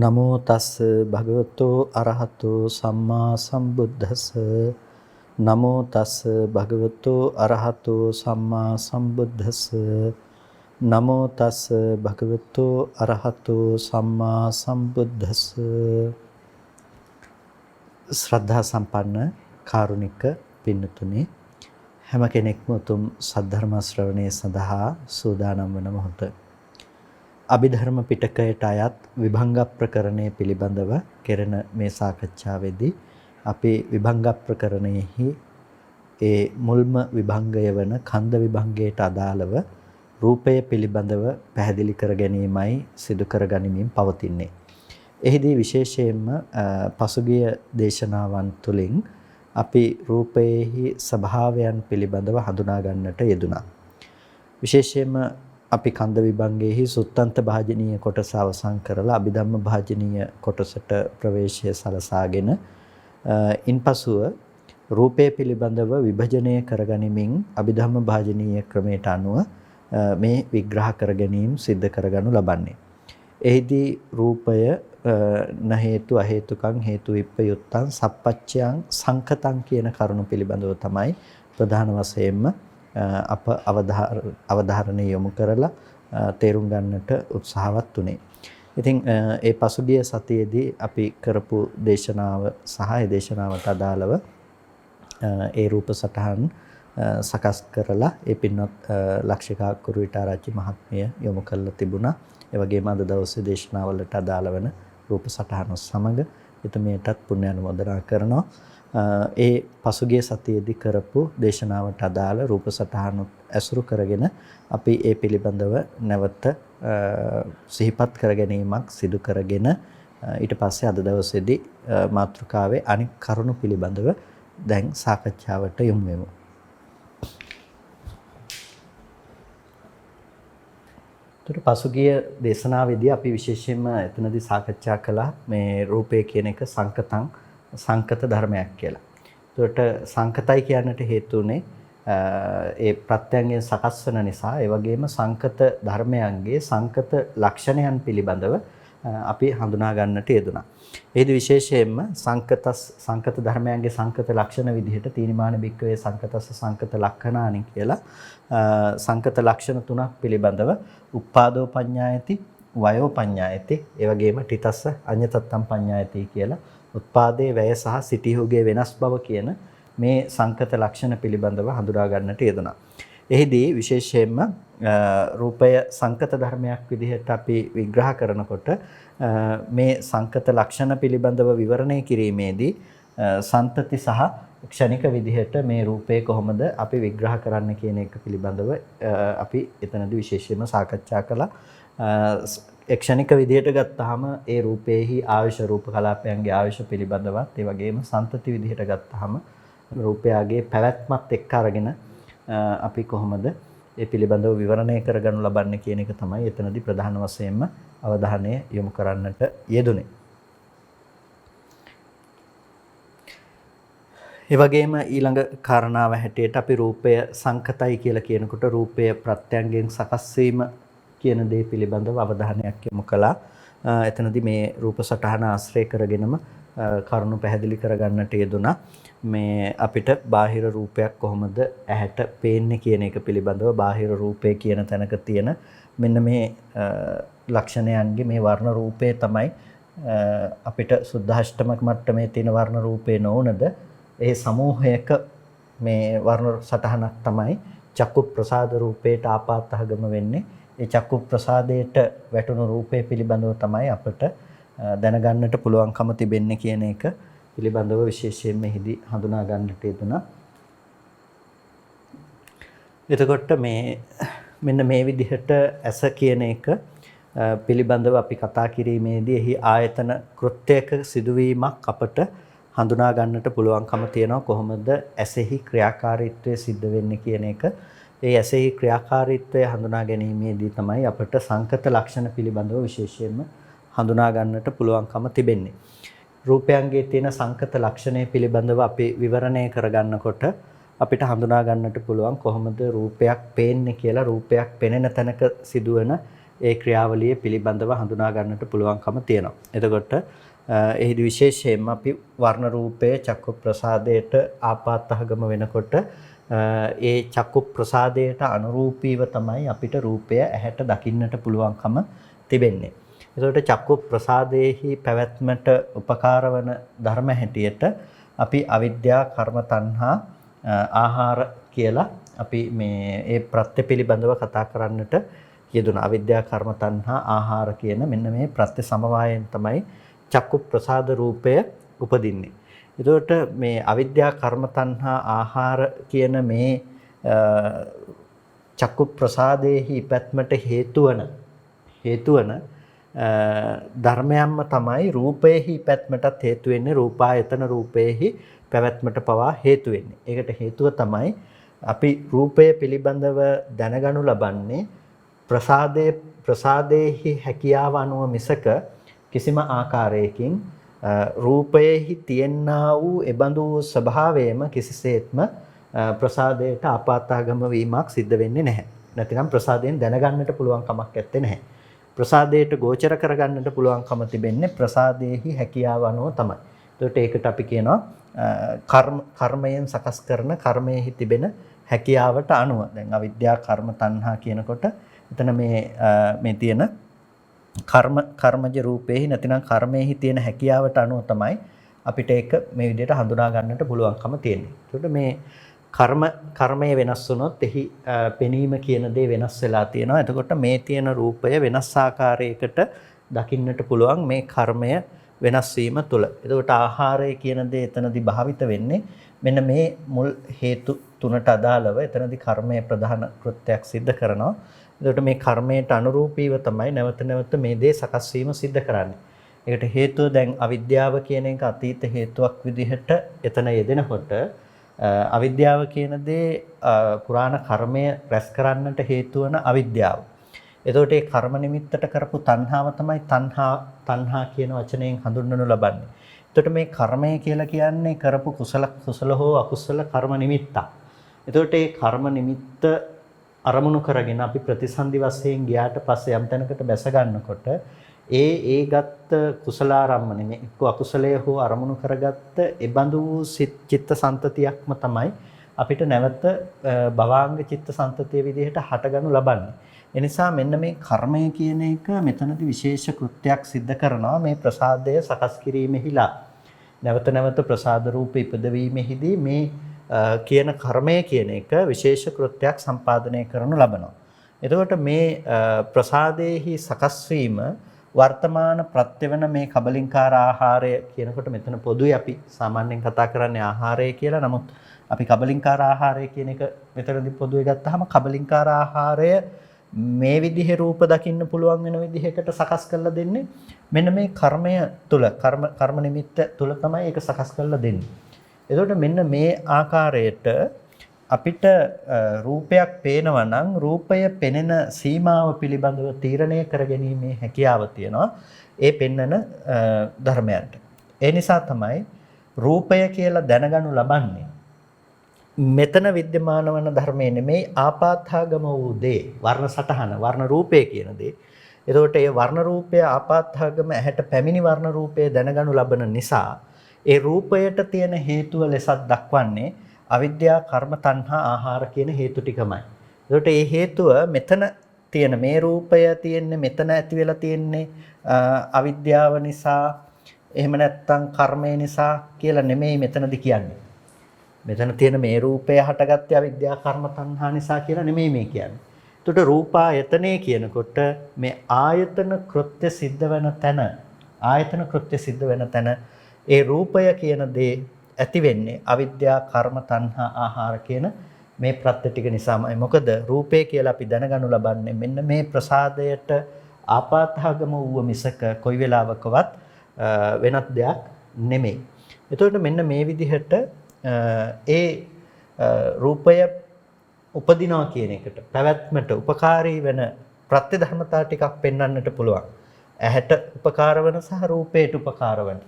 නමෝ තස් භගවතෝ අරහතෝ සම්මා සම්බුද්දස්ස නමෝ තස් භගවතෝ අරහතෝ සම්මා සම්බුද්දස්ස නමෝ තස් භගවතෝ අරහතෝ සම්මා සම්බුද්දස්ස ශ්‍රද්ධා සම්පන්න කාරුණික පින්නතුනි හැම කෙනෙක්ම උතුම් සද්ධර්ම ශ්‍රවණය සඳහා සූදානම් වන මොහොත අභිධර්ම පිටකයට අයත් විභංග ප්‍රකරණය පිළිබඳව කෙරෙන මේ සාකච්ඡාවේදී අපි විභංග ප්‍රකරණයෙහි ඒ මුල්ම විභංගය වන කන්ද විභංගයට අදාළව රූපය පිළිබඳව පැහැදිලි කර ගැනීමයි සිදු කර ගනිමින් පවතින්නේ. එහිදී විශේෂයෙන්ම පසුගිය දේශනාවන් තුළින් අපි රූපයේහි ස්වභාවයන් පිළිබඳව හඳුනා ගන්නට යෙදුණා. විශේෂයෙන්ම අපි කන්ද විභංගයේහි සුත්තන්ත භාජනීය කොටස අවසන් කරලා අභිධම්ම භාජනීය කොටසට ප්‍රවේශය සලසාගෙන ඉන්පසුව රූපය පිළිබඳව විභජනය කරගනිමින් අභිධම්ම භාජනීය ක්‍රමයට අනුව මේ විග්‍රහ කර ගැනීම සිද්ධ කරගනු ලබන්නේ. එහිදී රූපය න හේතු අහේතුකං හේතු විප්පයුත්තං සප්පච්චයං සංකතං කියන කරුණු පිළිබඳව තමයි ප්‍රධාන වශයෙන්ම අප අවධාරණය යොමු කරලා තේරුම් ගන්නට උත්සාහවත් උනේ. ඉතින් ඒ පසුගිය සතියේදී අපි කරපු දේශනාව සහ ඒ දේශනාවට අදාළව ඒ රූප සටහන් සකස් කරලා ඒ පින්වත් ලක්ෂිකා කුරුවිටාරච්චි මහත්මිය යොමු කරලා තිබුණා. ඒ වගේම අද දවසේ දේශනාවලට අදාළ වෙන රූප සටහන සමග එතුමියටත් පුණ්‍ය අනුමෝදනා කරනවා. ඒ පසුගිය සතියේදී කරපු දේශනාවට අදාළ රූප සටහන ඇසුරු කරගෙන අපි ඒ පිළිබඳව නැවත සිහිපත් කර ගැනීමක් සිදු කරගෙන ඊට පස්සේ අද දවසේදී මාතෘකාවේ අනික් කරුණු පිළිබඳව දැන් සාකච්ඡාවට යොමු වෙමු. පසුගිය දේශනාවේදී අපි විශේෂයෙන්ම එතනදී සාකච්ඡා කළා මේ රූපය කියන එක සංකත ධර්මයක් කියලා. ඒකට සංකතයි කියන්නට හේතුුනේ ඒ ප්‍රත්‍යයන්ගෙන් සකස් වෙන නිසා ඒ වගේම සංකත ධර්මයන්ගේ සංකත ලක්ෂණයන් පිළිබඳව අපි හඳුනා ගන්නට යෙදුණා. එහිදී විශේෂයෙන්ම සංකත ධර්මයන්ගේ සංකත ලක්ෂණ විදිහට තීනිමාන බික්කවේ සංකතස්ස සංකත ලක්ෂණානි කියලා සංකත ලක්ෂණ තුනක් පිළිබඳව උප්පාදෝ පඤ්ඤායති වයෝ පඤ්ඤායති ඒ වගේම ඨිතස්ස අඤ්ඤතත්තම් පඤ්ඤායති කියලා උත්පාදයේ වැය සහ සිටිහුගේ වෙනස් බව කියන මේ සංකත ලක්ෂණ පිළිබඳව හඳුනා ගන්නට යෙදුණා. එහිදී විශේෂයෙන්ම රූපය සංකත ධර්මයක් විදිහට අපි විග්‍රහ කරනකොට මේ සංකත ලක්ෂණ පිළිබඳව විවරණය කිරීමේදී සන්තති සහ ක්ෂණික විදිහට මේ රූපය කොහොමද අපි විග්‍රහ කරන්න කියන එක පිළිබඳව අපි එතනදී විශේෂයෙන්ම සාකච්ඡා කළා. ක්ෂණික විදිහට ගත්තාම ඒ රූපේහි ආයශ රූප කලාපයන්ගේ ආයශ පිළිබඳවත් ඒ වගේම සන්තති විදිහට ගත්තාම රූපයගේ පැවැත්මත් එක්ක අරගෙන අපි කොහොමද ඒ පිළිබඳව විවරණය කරගනු ලබන්නේ කියන එක තමයි එතනදී ප්‍රධාන වශයෙන්ම අවධානය යොමු කරන්නට යෙදුනේ. ඒ වගේම ඊළඟ කාරණාව හැටියට අපි රූපය සංකතයි කියලා කියනකොට රූපය ප්‍රත්‍යයෙන් සකස් වීම කියන දේ පිළිබඳව අවධානයක් යොමු කළා. එතනදී මේ රූප සටහන ආශ්‍රය කරගෙනම කරුණු පැහැදිලි කරගන්නට යෙදුණා. මේ අපිට බාහිර රූපයක් කොහොමද ඇහැට පේන්නේ කියන එක පිළිබඳව බාහිර රූපය කියන තැනක තියෙන මෙන්න මේ ලක්ෂණයන්ගේ මේ වර්ණ රූපය තමයි අපිට සුද්ධාෂ්ටමක මට්ටමේ තියෙන වර්ණ රූපේ නොවනද ඒ සමූහයක මේ වර්ණ සටහනක් තමයි චක්කු ප්‍රසාද රූපේට ආපාතහගම වෙන්නේ. ඒ චක්කු ප්‍රසාදයට වැටුණු රූපේ පිළිබඳව තමයි අපිට දැනගන්නට පුළුවන්කම තිබෙන්නේ කියන එක පිළිබඳව විශේෂයෙන්ම එහිදී හඳුනා ගන්නට යෙදුණා. එතකොට මෙන්න මේ විදිහට ඇස කියන එක පිළිබඳව අපි කතා කිරීමේදී එහි ආයතන කෘත්‍යයක සිදුවීමක් අපට හඳුනා ගන්නට පුළුවන්කම තියෙනවා. කොහොමද ඇසෙහි ක්‍රියාකාරීත්වය සිද්ධ වෙන්නේ කියන එක. ඒ ඇසෙහි ක්‍රියාකාරීත්වය හඳුනා ගැනීමේදී තමයි අපට සංකත ලක්ෂණ පිළිබඳව විශේෂයෙන්ම හඳුනා ගන්නට පුළුවන්කම තිබෙන්නේ. රූපයන්ගේ තියෙන සංකත ලක්ෂණය පිළිබඳව අපි විවරණය කරගන්නකොට අපිට හඳුනා ගන්නට පුළුවන් කොහොමද රූපයක් පේන්නේ කියලා. රූපයක් පෙනෙන තැනක සිදුවන ඒ ක්‍රියාවලිය පිළිබඳව හඳුනා ගන්නට පුළුවන්කම තියෙනවා. එතකොට එහිදී විශේෂයෙන්ම අපි වර්ණ රූපයේ චක්කු ප්‍රසාදයට ආපාතහගම වෙනකොට ඒ චක්කු ප්‍රසාදයට අනුරූපීව තමයි අපිට රූපය ඇහැට දකින්නට පුළුවන්කම තිබෙන්නේ. එතකොට චක්කු ප්‍රසාදයේහි පැවැත්මට උපකාර වන ධර්ම හැටියට අපි අවිද්‍යා කර්ම තණ්හා ආහාර කියලා අපි මේ ඒ ප්‍රත්‍ය පිළිබඳව කතා කරන්නට යෙදුණා. අවිද්‍යා කර්ම තණ්හා ආහාර කියන මෙන්න මේ ප්‍රත්‍ය සමவாயයෙන් තමයි චක්කු ප්‍රසාද රූපය උපදින්නේ. එතකොට මේ අවිද්‍යා කර්ම තණ්හා ආහාර කියන මේ චක්කු ප්‍රසාදයේහි පැවැත්මට හේතු වන ධර්මයන්ම තමයි රූපයේහි පැවැත්මටත් හේතු වෙන්නේ. රූපායතන රූපයේහි පැවැත්මට පවා හේතු වෙන්නේ. ඒකට හේතුව තමයි අපි රූපය පිළිබඳව දැනගනු ලබන්නේ ප්‍රසාදයේහි හැකියාව අනුව මිසක කිසිම ආකාරයකින් රූපයේහි තියෙනා වූ එබඳු ස්වභාවයම කිසිසේත්ම ප්‍රසාදයට ආපාතගම වීමක් සිද්ධ වෙන්නේ නැහැ. නැතිනම් ප්‍රසාදයෙන් දැනගන්නට පුළුවන් කමක් නැත්තේ නැහැ. ප්‍රසාදයට ගෝචර කරගන්නට පුළුවන්කම තිබෙන්නේ ප්‍රසාදයේහි හැකියාව අනුව තමයි. ඒකට ඒකට අපි කියනවා කර්මයෙන් සකස් කරන කර්මයේහි තිබෙන හැකියාවට අනුව. දැන් අවිද්‍යා කර්ම තණ්හා කියනකොට එතන මේ තියෙන කර්මජ රූපේහි නැතිනම් කර්මයේහි තියෙන හැකියාවට අනුව තමයි අපිට ඒක මේ විදිහට හඳුනා ගන්නට පුළුවන්කම තියෙන්නේ. ඒකට මේ කර්මය වෙනස් වුණොත් එහි පෙනීම කියන දේ වෙනස් වෙලා තියෙනවා. එතකොට මේ තියෙන රූපය වෙනස් ආකාරයකට දකින්නට පුළුවන් මේ කර්මය වෙනස් වීම තුළ. එතකොට ආහාරය කියන දේ එතනදී භාවිත වෙන්නේ මෙන්න මේ මුල් හේතු තුනට අදාළව එතනදී කර්මය ප්‍රධාන කෘත්‍යයක් සිද්ධ කරනවා. එතකොට මේ කර්මයට අනුරූපීව තමයි නැවත නැවත මේ දේ සකස් වීම සිද්ධ කරන්නේ. ඒකට හේතුව දැන් අවිද්‍යාව කියන එක අතීත හේතුවක් විදිහට එතන යෙදෙනකොට අවිද්‍යාව කියන දේ පුරාණ කර්මය රැස් කරන්නට හේතු වන අවිද්‍යාව. එතකොට ඒ කර්ම නිමිත්තට කරපු තණ්හාව තමයි තණ්හා කියන වචනයෙන් හඳුන්වනු ලබන්නේ. එතකොට මේ කර්මය කියලා කියන්නේ කරපු කුසල හෝ අකුසල කර්ම නිමිත්තක්. එතකොට මේ කර්ම නිමිත්ත අරමුණු කරගෙන අපි ප්‍රතිසන්දි වශයෙන් ගියාට පස්සේ යම් තැනකට බැස ගන්නකොට ඒ ගත්ත කුසලාරම්මනේ මේ එක්ක අකුසලයේ හෝ අරමුණු කරගත්ත ඒබඳු චිත්ත සන්තතියක්ම තමයි අපිට නැවත භවාංග චිත්ත සන්තතිය විදිහට හටගනු ලබන්නේ. ඒ නිසා මෙන්න මේ කර්මය කියන එක මෙතනදී විශේෂ කෘත්‍යයක් සිද්ධ කරනවා මේ ප්‍රසාදය සකස් කිරීමෙහිලා. නැවත නැවත ප්‍රසාද රූප ඉපදවීමෙහිදී මේ කියන කර්මය කියන එක විශේෂ කෘත්‍යයක් සම්පාදනය කරනු ලබනවා. එතකොට මේ ප්‍රසාදයේහි සකස් වීම වර්තමාන ප්‍රත්‍ය වෙන මේ කබලින්කාර ආහාරය කියනකොට මෙතන පොදුයි අපි සාමාන්‍යයෙන් කතා කරන්නේ ආහාරය කියලා. නමුත් අපි කබලින්කාර ආහාරය කියන එක මෙතනදී පොදුවේ ගත්තාම කබලින්කාර ආහාරය මේ විදිහේ රූප දකින්න පුළුවන් වෙන විදිහකට සකස් කරලා දෙන්නේ මෙන්න මේ කර්මය තුල කර්ම නිමිත්ත තුල තමයි ඒක සකස් කරලා දෙන්නේ. එතකොට මෙන්න මේ ආකාරයට අපිට රූපයක් පේනවා නම් රූපය පෙනෙන සීමාව පිළිබඳව තීරණය කරගැනීමේ හැකියාව තියෙනවා ඒ පෙන්නන ධර්මයන්ට. ඒ නිසා තමයි රූපය කියලා දැනගනු ලබන්නේ මෙතන विद्यमान වන ධර්මයේ නෙමෙයි ආපාතාගම වූ දේ වර්ණ සටහන වර්ණ රූපය කියන දේ. එතකොට ඒ වර්ණ රූපය ආපාතාගම ඇහැට පැමිණි වර්ණ රූපය දැනගනු ලබන නිසා ඒ රූපයට තියෙන හේතුව ලෙසත් දක්වන්නේ අවිද්‍යා කර්ම තණ්හා ආහාර කියන හේතු ටිකමයි. ඒකට මේ හේතුව මෙතන තියෙන මේ රූපය තියෙන්නේ මෙතන ඇති වෙලා තියෙන්නේ අවිද්‍යාව නිසා එහෙම නැත්නම් කර්මය නිසා කියලා නෙමෙයි මෙතනදි කියන්නේ. මෙතන තියෙන මේ රූපය හටගත්තේ අවිද්‍යා කර්ම තණ්හා නිසා කියලා නෙමෙයි මේ කියන්නේ. ඒකට රූපායතනේ කියනකොට මේ ආයතන කෘත්‍ය සිද්ධ වෙන තැන ඒ රූපය කියන දේ ඇති වෙන්නේ අවිද්‍යා කර්ම තණ්හා ආහාර කියන මේ ප්‍රත්‍ය ටික නිසාමයි. මොකද රූපය කියලා අපි දැනගනු ලබන්නේ මෙන්න මේ ප්‍රසාදයට ආපාතහගම වූ මිසක කොයි වෙලාවකවත් වෙනත් දෙයක් නෙමෙයි. එතකොට මෙන්න මේ විදිහට ඒ රූපය උපදිනවා කියන එකට පැවැත්මට උපකාරී වෙන ප්‍රත්‍ය ධර්මතා ටිකක් පෙන්වන්නට පුළුවන්. ඇහැට උපකාර වෙන සහ රූපයට උපකාර වෙන.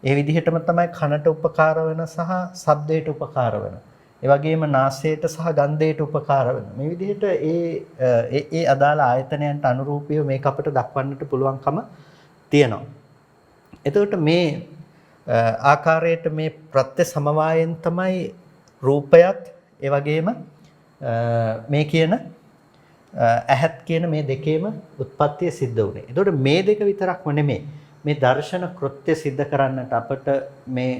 ඒ විදිහටම තමයි කනට උපකාර වෙන සහ ශබ්දයට උපකාර වෙන. ඒ වගේම නාසයට සහ ගන්ධයට උපකාර වෙන. මේ විදිහට ඒ අදාළ ආයතනයන්ට අනුරූපීව මේක අපිට දක්වන්නට පුළුවන්කම තියෙනවා. එතකොට මේ ආකාරයට මේ ප්‍රත්‍ය සමவாயෙන් තමයි රූපයත් ඒ වගේම මේ කියන ඇහත් කියන මේ දෙකේම උත්පත්තිය සිද්ධ වුණේ. එතකොට මේ දෙක විතරක්ම නෙමෙයි. මේ දර්ශන කෘත්‍ය සිද්ධ කරන්නට අපට මේ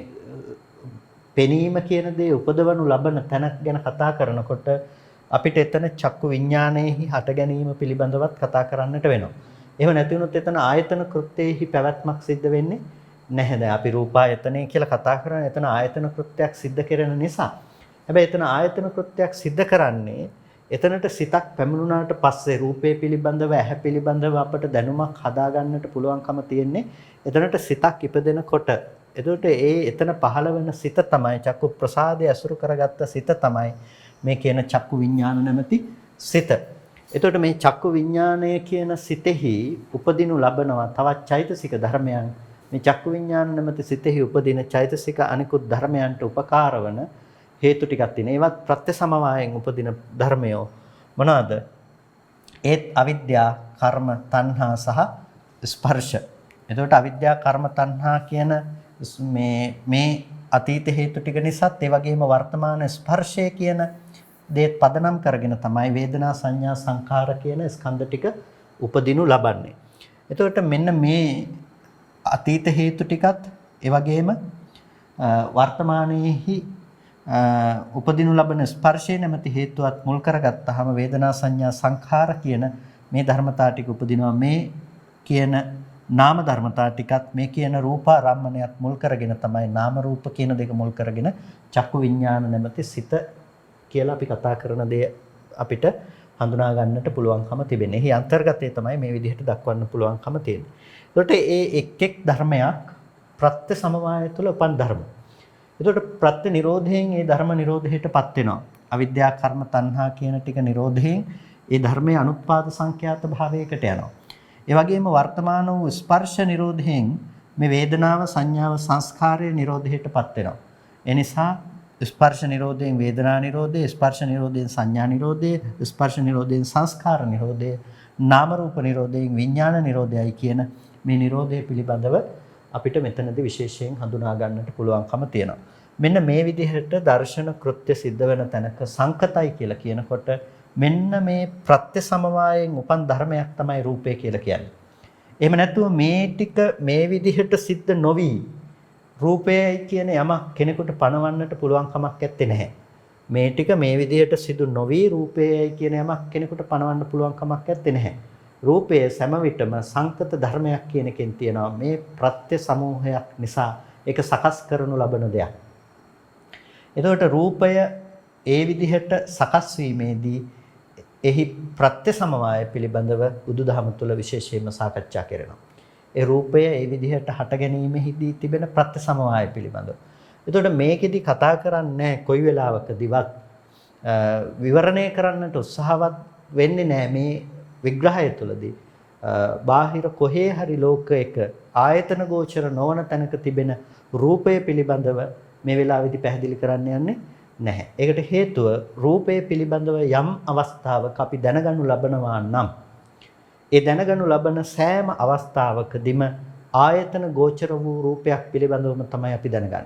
පෙනීම කියන දේ උපදවනු ලබන තැන ගැන කතා කරනකොට අපිට එතන චක්කු විඥානයේහි හට ගැනීම පිළිබඳවත් කතා කරන්නට වෙනවා. එහෙම නැති වුණොත් එතන ආයතන කෘත්‍යයේහි පැවැත්මක් සිද්ධ වෙන්නේ නැහැ. දැන් අපි රූපායතනය කියලා කතා කරන්නේ එතන ආයතන කෘත්‍යයක් සිද්ධ කරන නිසා. හැබැයි එතන ආයතන කෘත්‍යයක් සිද්ධ කරන්නේ එතනට සිතක් පැමිණුණාට පස්සේ රූපේ පිළිබඳව ඇහැ පිළිබඳව අපට දැනුමක් හදා ගන්නට පුළුවන්කම තියෙන්නේ එතනට සිතක් ඉපදෙනකොට. එතකොට එතන පහළ වෙන සිත තමයි චක්කු ප්‍රසාදය අසුරු කරගත්ත සිත තමයි මේ කියන චක්කු විඥාන නැමැති සිත. එතකොට මේ චක්කු විඥානය කියන සිතෙහි උපදිනු ලබනවා තවත් චෛතසික ධර්මයන්. මේ චක්කු විඥාන නැමැති සිතෙහි උපදින චෛතසික අනිකුත් ධර්මයන්ට උපකාර වන හේතු ටිකක් තියෙනවා. ඒවත් ප්‍රත්‍ය සමவாயෙන් උපදින ධර්මයෝ මොනවාද? ඒත් අවිද්‍යා, කර්ම, තණ්හා සහ ස්පර්ශ. එතකොට අවිද්‍යා, කර්ම, තණ්හා කියන මේ අතීත හේතු ටික නිසාත් ඒ වගේම වර්තමාන ස්පර්ශය කියන දේත් පදනම් කරගෙන තමයි වේදනා, සංඥා, සංඛාර කියන ස්කන්ධ ටික උපදිනු ලබන්නේ. එතකොට මෙන්න මේ අතීත හේතු ටිකත් ඒ වගේම වර්තමානයේහි උපදිනු ලබන ස්පර්ශය නැමැති හේතුවත් මුල් කරගත්තාම වේදනා, සංඥා, සංඛාර කියන මේ ධර්මතා ටික උපදිනවා. මේ කියන නාම ධර්මතා ටිකත් මේ කියන රූපාරම්මණයත් මුල් කරගෙන තමයි නාම රූප කියන දෙක මුල් කරගෙන චක්කු විඥාන නැමැති සිත කියලා අපි කතා කරන දේ අපිට හඳුනා ගන්නට පුළුවන්කම තිබෙන්නේ. එහි අන්තර්ගතය තමයි මේ විදිහට දක්වන්න පුළුවන්කම තියෙන්නේ. ඒකට ඒ එක් ධර්මයක් ප්‍රත්‍ය සමவாய තුළ උපන් ධර්ම. ඒකට ප්‍රත්‍ය නිරෝධයෙන් ඒ ධර්ම නිරෝධයටපත් වෙනවා. අවිද්‍යා, කර්ම, තණ්හා කියන ටික නිරෝධයෙන් ඒ ධර්මයේ අනුත්පාද සංඛ්‍යාත භාවයකට යනවා. ඒ වගේම වර්තමාන වූ ස්පර්ශ නිරෝධයෙන් මේ වේදනාව, සංඥාව, සංස්කාරය නිරෝධයටපත් වෙනවා. ඒ නිසා ස්පර්ශ නිරෝධයෙන් වේදනා නිරෝධය, ස්පර්ශ නිරෝධයෙන් සංඥා නිරෝධය, ස්පර්ශ නිරෝධයෙන් සංස්කාර නිරෝධය, නාම රූප නිරෝධයෙන් විඥාන නිරෝධයයි කියන මේ නිරෝධය පිළිබඳව අපිට මෙතනදී විශේෂයෙන් හඳුනා ගන්නට පුළුවන්කම තියෙනවා. මෙන්න මේ විදිහට දර්ශන කෘත්‍ය සිද්ධ වෙන තැනක සංකතයි කියලා කියනකොට මෙන්න මේ ප්‍රත්‍ය සමவாயෙන් උපන් ධර්මයක් තමයි රූපය කියලා කියන්නේ. එහෙම නැතුව මේ ටික මේ විදිහට සිද්ධ නොවි රූපයයි කියන යමක් කෙනෙකුට පණවන්නට පුළුවන් කමක් නැත්තේ නැහැ. මේ ටික මේ විදිහට සිදු නොවි රූපයයි කියන යමක් කෙනෙකුට පණවන්න පුළුවන් කමක් නැත්තේ නැහැ. රූපය සෑම විටම සංකත ධර්මයක් කියන එකෙන් තියෙනවා. මේ ප්‍රත්‍ය සමූහයක් නිසා ඒක සකස් කරනු ලබන දෙයක්. එතකොට රූපය ඒ විදිහට සකස් වීමේදී එහි ප්‍රත්‍ය සමவாய පිළිබඳව බුදුදහම තුළ විශේෂයෙන්ම සාකච්ඡා කරනවා. ඒ රූපය ඒ විදිහට හට ගැනීමෙහිදී තිබෙන ප්‍රත්‍ය සමவாய පිළිබඳව. එතකොට මේකෙදි කතා කරන්නේ කොයි වෙලාවකදීවත් විවරණය කරන්නට උත්සාහවත් වෙන්නේ නැහැ මේ විග්‍රහය තුළදී. බාහිර කොහේ හරි ලෝකයක ආයතන ගෝචර නොවන තැනක තිබෙන රූපය පිළිබඳව මේ වෙලාවේදී පැහැදිලි කරන්න යන්නේ නැහැ. ඒකට හේතුව රූපය පිළිබඳව යම් අවස්ථාවක අපි දැනගනු ලබනවා නම් ඒ දැනගනු ලබන සෑම අවස්ථාවකදීම ආයතන ගෝචර වූ රූපයක් පිළිබඳවම තමයි අපි දැනගන්නේ.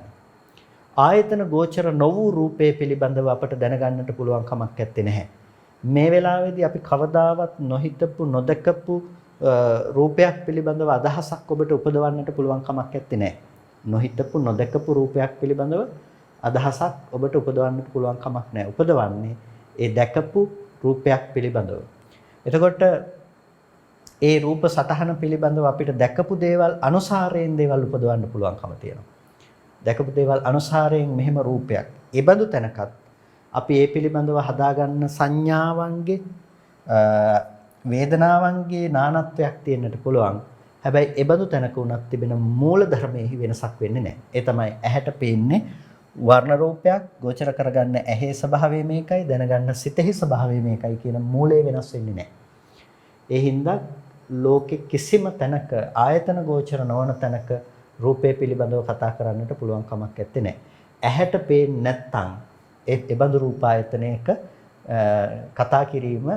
ආයතන ගෝචර නො වූ රූපය පිළිබඳව අපට දැනගන්නට පුළුවන් කමක් නැත්තේ නැහැ. මේ වෙලාවේදී අපි කවදාවත් නොහිතපු නොදකපු රූපයක් පිළිබඳව අදහසක් ඔබට උපදවන්නට පුළුවන් කමක් නැත්තේ නැහැ. නොහිතපු නොදකපු රූපයක් පිළිබඳව අදහසක් ඔබට උපදවන්නට පුළුවන් කමක් නැහැ. උපදවන්නේ ඒ දැකපු රූපයක් පිළිබඳව. එතකොට ඒ රූප සටහන පිළිබඳව අපිට දැකපු දේවල් අනුසාරයෙන් දේවල් උපදවන්න පුළුවන්කම තියෙනවා. දැකපු දේවල් අනුසාරයෙන් මෙහෙම රූපයක්. ඒ බඳු තැනකත් අපි ඒ පිළිබඳව හදාගන්න සංඥාවන්ගේ වේදනාවන්ගේ නානත්වයක් තියෙන්නට පුළුවන්. හැබැයි ඒ බඳු තැනක උනත් තිබෙන මූල ධර්මයේ වෙනසක් වෙන්නේ නැහැ. ඒ තමයි ඇහැට පේන්නේ වර්ණ රූපයක් ගෝචර කරගන්න ඇහි ස්වභාවය මේකයි දැනගන්න සිතෙහි ස්වභාවය මේකයි කියන මූලය වෙනස් වෙන්නේ නැහැ. ඒ හින්දා ලෝකෙ කිසිම තැනක ආයතන ගෝචර නොවන තැනක රූපය පිළිබඳව කතා කරන්නට පුළුවන් කමක් නැත්තේ. ඇහැට පේන්නේ නැත්නම් ඒ බඳු රූපායතනයක කතා කිරීම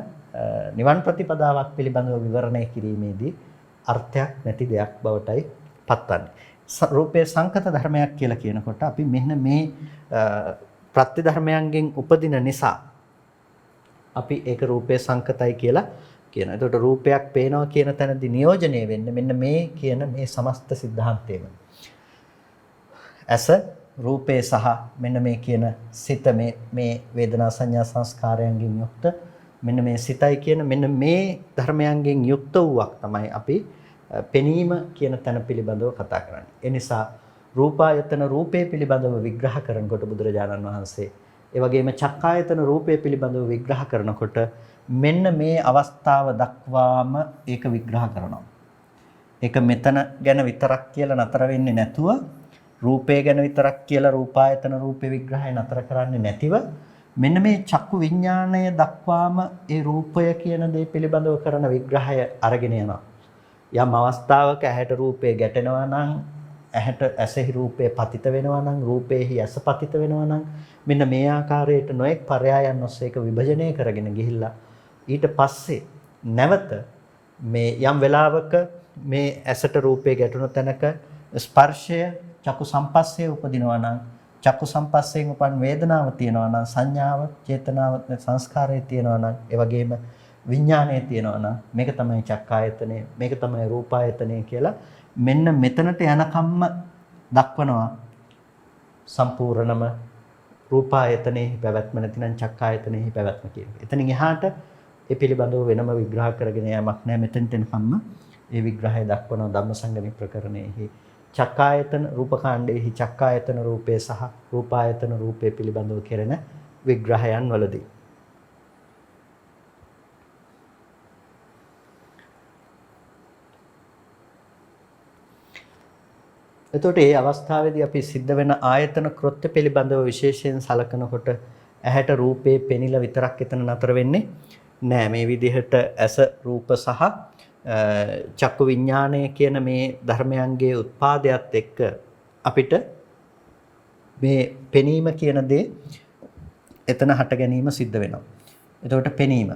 නිවන් ප්‍රතිපදාවක් පිළිබඳව විවරණය කිරීමේදී අර්ථයක් නැති දෙයක් බවටයි පත්වන්නේ. රූපේ සංකත ධර්මයක් කියලා කියනකොට අපි මෙන්න මේ ප්‍රත්‍ය ධර්මයන්ගෙන් උපදින නිසා අපි ඒක රූපේ සංකතයි කියලා කියනවා. එතකොට රූපයක් පේනවා කියන තැනදී නියෝජනය වෙන්නේ මෙන්න මේ කියන මේ සමස්ත સિદ્ધාන්තයම. ඇස රූපේ සහ මෙන්න මේ කියන සිත මේ වේදනා සංඥා සංස්කාරයන්ගෙන් යුක්ත මෙන්න මේ සිතයි කියන මෙන්න මේ ධර්මයන්ගෙන් යුක්ත වූවක් තමයි අපි පෙනීම කියන තැන පිළිබඳව කතා කරන්නේ. ඒ නිසා රූපායතන රූපේ පිළිබඳව විග්‍රහ කරනකොට බුදුරජාණන් වහන්සේ ඒ වගේම චක්කායතන රූපේ පිළිබඳව විග්‍රහ කරනකොට මෙන්න මේ අවස්ථාව දක්වාම ඒක විග්‍රහ කරනවා. ඒක මෙතන ගැන විතරක් කියලා නතර වෙන්නේ නැතුව රූපේ ගැන විතරක් කියලා රූපායතන රූපේ විග්‍රහය නතර කරන්නේ නැතිව මෙන්න මේ චක්කු විඥාණය දක්වාම ඒ රූපය කියන දේ පිළිබඳව කරන විග්‍රහය අරගෙන යනවා. යම් අවස්ථාවක ඇහැට රූපේ ගැටෙනවා නම් ඇහැට ඇසෙහි රූපේ පතිත වෙනවා නම් රූපේහි ඇස පතිත වෙනවා නම් මෙන්න මේ ආකාරයට නොඑක් පරයයන් ඔස්සේ ඒක විභජනය කරගෙන ගිහිල්ලා ඊට පස්සේ නැවත මේ යම් වෙලාවක මේ ඇසට රූපේ ගැටුණු තැනක ස්පර්ශය චක්කු සම්පස්සේ උපදිනවා නම් චක්කු සම්පස්සයෙන් උපන් වේදනාව තියෙනවා නම් සංඥාව චේතනාව සංස්කාරය තියෙනවා නම් ඒ වගේම විඥානය තියෙනවා නම් මේක තමයි චක්කායතනය මේක තමයි රූපායතනය කියලා මෙන්න මෙතනට යනකම්ම දක්වනවා සම්පූර්ණම රූපායතනයේ පැවැත්ම නැතිනම් චක්කායතනයේ පැවැත්ම කියන එක. එතනින් එහාට ඒ පිළිබඳව වෙනම විග්‍රහ කරගෙන යෑමක් නැහැ. මෙතනට එනකම්ම ඒ විග්‍රහය දක්වනවා ධම්මසංගණි ප්‍රකරණයෙහි චක්කායතන රූපකාණ්ඩයේහි චක්කායතන රූපේ සහ රූපායතන රූපේ පිළිබඳව කෙරෙන විග්‍රහයන් වලදී. එතකොට මේ අවස්ථාවේදී අපි සිද්ධ වෙන ආයතන කෘත්‍ය පිළිබඳව විශේෂයෙන් සලකනකොට ඇහැට රූපේ පෙනිලා විතරක් එතන නතර වෙන්නේ නෑ. මේ විදිහට ඇස රූප සහ චක්කු විඥානය කියන මේ ධර්මයන්ගේ උත්පාදයට එක්ක අපිට මේ පෙනීම කියන දේ එතන හට ගැනීම සිද්ධ වෙනවා. එතකොට පෙනීම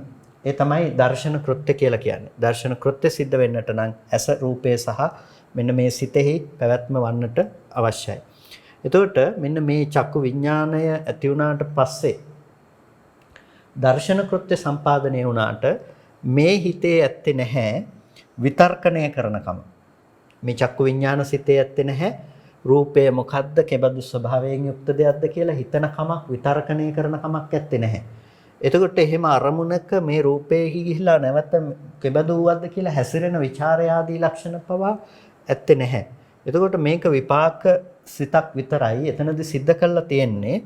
ඒ තමයි දර්ශන කෘත්‍ය කියලා කියන්නේ. දර්ශන කෘත්‍ය සිද්ධ වෙන්නට නම් ඇස රූපේ සහ මෙන්න මේ සිතෙහි පැවැත්ම වන්නට අවශ්‍යයි. එතකොට මෙන්න මේ චක්කු විඥාණය ඇති වුණාට පස්සේ දර්ශන කෘත්‍ය සම්පාදනය වුණාට මේ හිතේ ඇත්තේ නැහැ විතර්කණය කරනකම. මේ චක්කු විඥාන සිතේ ඇත්තේ නැහැ රූපය මොකද්ද කෙබඳු ස්වභාවයෙන් යුක්ත දෙයක්ද කියලා හිතන කමක් විතර්කණය කරන කමක් ඇත්තේ නැහැ. එතකොට එහෙම අරමුණක මේ රූපේහි ගිහිලා නැවත කෙබඳු වද්ද කියලා හැසිරෙන ਵਿਚාරය ආදී ලක්ෂණ පවා ඇත්තේ නැහැ. එතකොට මේක විපාක සිතක් විතරයි එතනදී सिद्ध කරලා තියෙන්නේ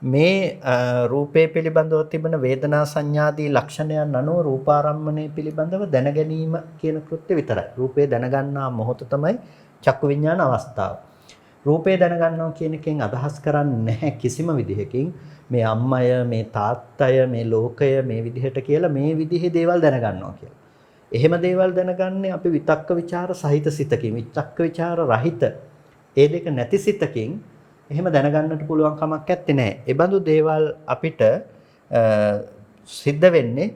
මේ රූපේ පිළිබඳව තිබෙන වේදනා සංඥාදී ලක්ෂණයන් අනුව රූපාරම්මණය පිළිබඳව දැන ගැනීම කියන කෘත්‍ය විතරයි. රූපේ දැනගන්නා මොහොත තමයි චක්කු විඥාන අවස්ථාව. රූපේ දැනගන්නවා කියන එකෙන් අදහස් කරන්නේ නැහැ කිසිම විදිහකින් මේ අම්මය මේ තාත්තය මේ ලෝකය මේ විදිහට කියලා මේ විදිහේ දේවල් දැනගන්නවා කියලා. එහෙම දේවල් දැනගන්නේ අපි විතක්ක ਵਿਚාර සහිත සිතකින් විතක්ක ਵਿਚාර රහිත ඒ දෙක නැති සිතකින් එහෙම දැනගන්නට පුළුවන් කමක් නැත්තේ නෑ. ඒ බඳු දේවල් අපිට සිද්ධ වෙන්නේ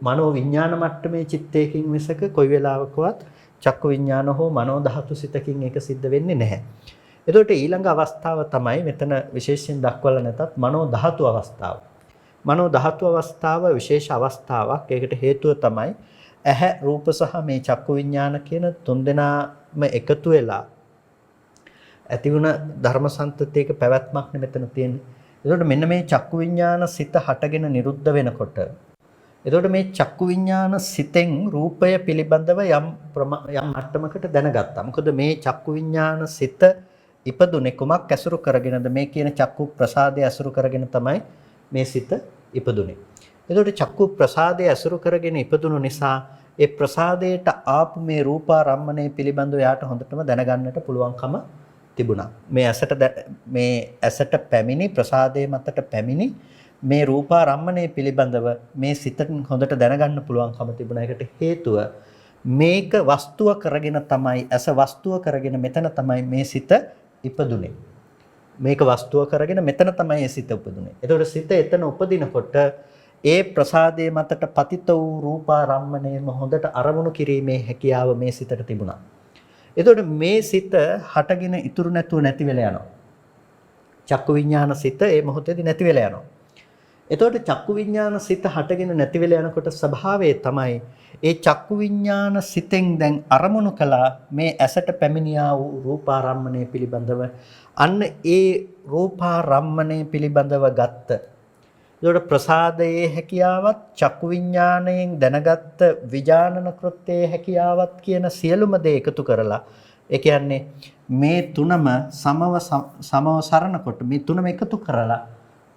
මනෝ විඥාන මට්ටමේ චිත්තයකින් මිසක කොයි වෙලාවකවත් චක්කු විඥාන හෝ මනෝ ධාතු සිතකින් ඒක සිද්ධ වෙන්නේ නැහැ. එතකොට ඊළඟ අවස්ථාව තමයි මෙතන විශේෂයෙන් දක්වලා නැතත් මනෝ ධාතු අවස්ථාව. මනෝ ධාතු අවස්ථාව විශේෂ අවස්ථාවක්. ඒකට හේතුව තමයි ඇහැ රූප සහ මේ චක්කු විඥාන කියන තුන්දෙනාම එකතු වෙලා ඇති වුණ ධර්ම සංතතියක පැවැත්මක් මෙතන තියෙන්නේ. එතකොට මෙන්න මේ චක්කු විඥාන සිත හටගෙන නිරුද්ධ වෙනකොට එතකොට මේ චක්කු විඥාන සිතෙන් රූපය පිළිබඳව යම් මට්ටමකට දැනගත්තා. මොකද මේ චක්කු විඥාන සිත ඉපදුනේ කුමක් ඇසුරු කරගෙනද මේ කියන චක්කු ප්‍රසාදය ඇසුරු කරගෙන තමයි මේ සිත ඉපදුනේ. එතකොට චක්කු ප්‍රසාදය ඇසුරු කරගෙන ඉපදුණු නිසා ඒ ප්‍රසාදයට ආපු මේ රූපාරම්මණය පිළිබඳව යාට හොඳටම දැනගන්නට පුළුවන්කම තිබුණා. මේ ඇසට පැමිණි ප්‍රසාදයේ මතට පැමිණි මේ රූපාරම්මණය පිළිබඳව මේ සිතට හොඳට දැනගන්න පුළුවන්කම තිබුණා. ඒකට හේතුව මේක වස්තුව කරගෙන තමයි ඇස වස්තුව කරගෙන මෙතන තමයි මේ සිත ඉපදුනේ. මේක වස්තුව කරගෙන මෙතන තමයි සිත උපදුනේ. එතකොට සිත එතන උපදිනකොට ඒ ප්‍රසාදයේ මතට පතිත වූ රූපාරම්මණයම හොඳට අරමුණු කිරීමේ හැකියාව මේ සිතට තිබුණා. එතකොට මේ සිත හටගෙන ඉතුරු නැතුව නැති වෙලා යනවා. චක්කු විඥාන සිත ඒ මොහොතේදී නැති වෙලා යනවා. එතකොට චක්කු විඥාන සිත හටගෙන නැති වෙලා යනකොට ස්වභාවය තමයි ඒ චක්කු විඥාන සිතෙන් දැන් අරමුණු කළා මේ ඇසට පැමිණියා වූ රූපාරම්මණය පිළිබඳව අන්න ඒ රූපාරම්මණය පිළිබඳව ගත්ත. එතකොට ප්‍රසාදයේ හැකියාවත් චක්කු විඥාණයෙන් දැනගත්ත විඥානන කෘත්‍යයේ හැකියාවත් කියන සියලුම දේ එකතු කරලා ඒ කියන්නේ මේ තුනම සමව සරණකොට මේ තුනම එකතු කරලා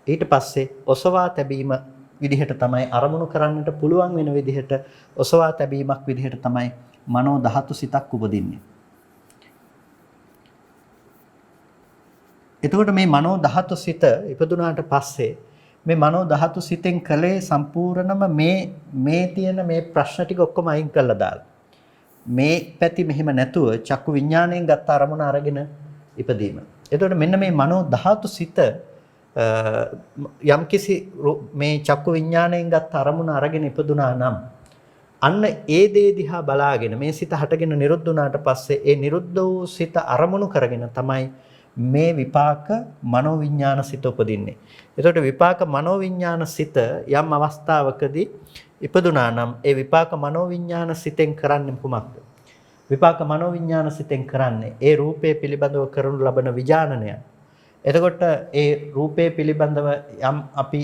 ඊට පස්සේ ඔසවා තැබීම විදිහට තමයි අරමුණු කරන්නට පුළුවන් වෙන විදිහට ඔසවා තැබීමක් විදිහට තමයි මනෝ ධාතු සිතක් උපදින්නේ. එතකොට මේ මනෝ ධාතු සිත ඉපදුනාට පස්සේ මේ මනෝ ධාතු සිතෙන් කලේ සම්පූර්ණම මේ තියෙන මේ ප්‍රශ්න ටික ඔක්කොම අයින් කරලා දාලා මේ පැති මෙහෙම නැතුව චක්කු විඥාණයෙන් ගත්ත අරමුණ අරගෙන ඉපදීම. එතකොට මෙන්න මේ මනෝ ධාතු සිත යම්කිසි මේ චක්කු විඥාණයෙන් ගත්ත අරමුණ අරගෙන ඉපදුනා නම් අන්න ඒ දේ දිහා බලාගෙන මේ සිත හටගෙන නිරුද්ධ වුණාට පස්සේ ඒ නිරුද්ධ වූ සිත අරමුණු කරගෙන තමයි මේ විපාක මනෝ විඥාන සිත උපදින්නේ. එතකොට විපාක මනෝ විඥාන සිත යම් අවස්ථාවකදී ඉපදුනා නම් ඒ විපාක මනෝ විඥාන සිතෙන් කරන්නේ කුමක්ද? විපාක මනෝ විඥාන සිතෙන් කරන්නේ ඒ රූපේ පිළිබඳව කරනු ලබන විඥානනය. එතකොට ඒ රූපේ පිළිබඳව යම් අපි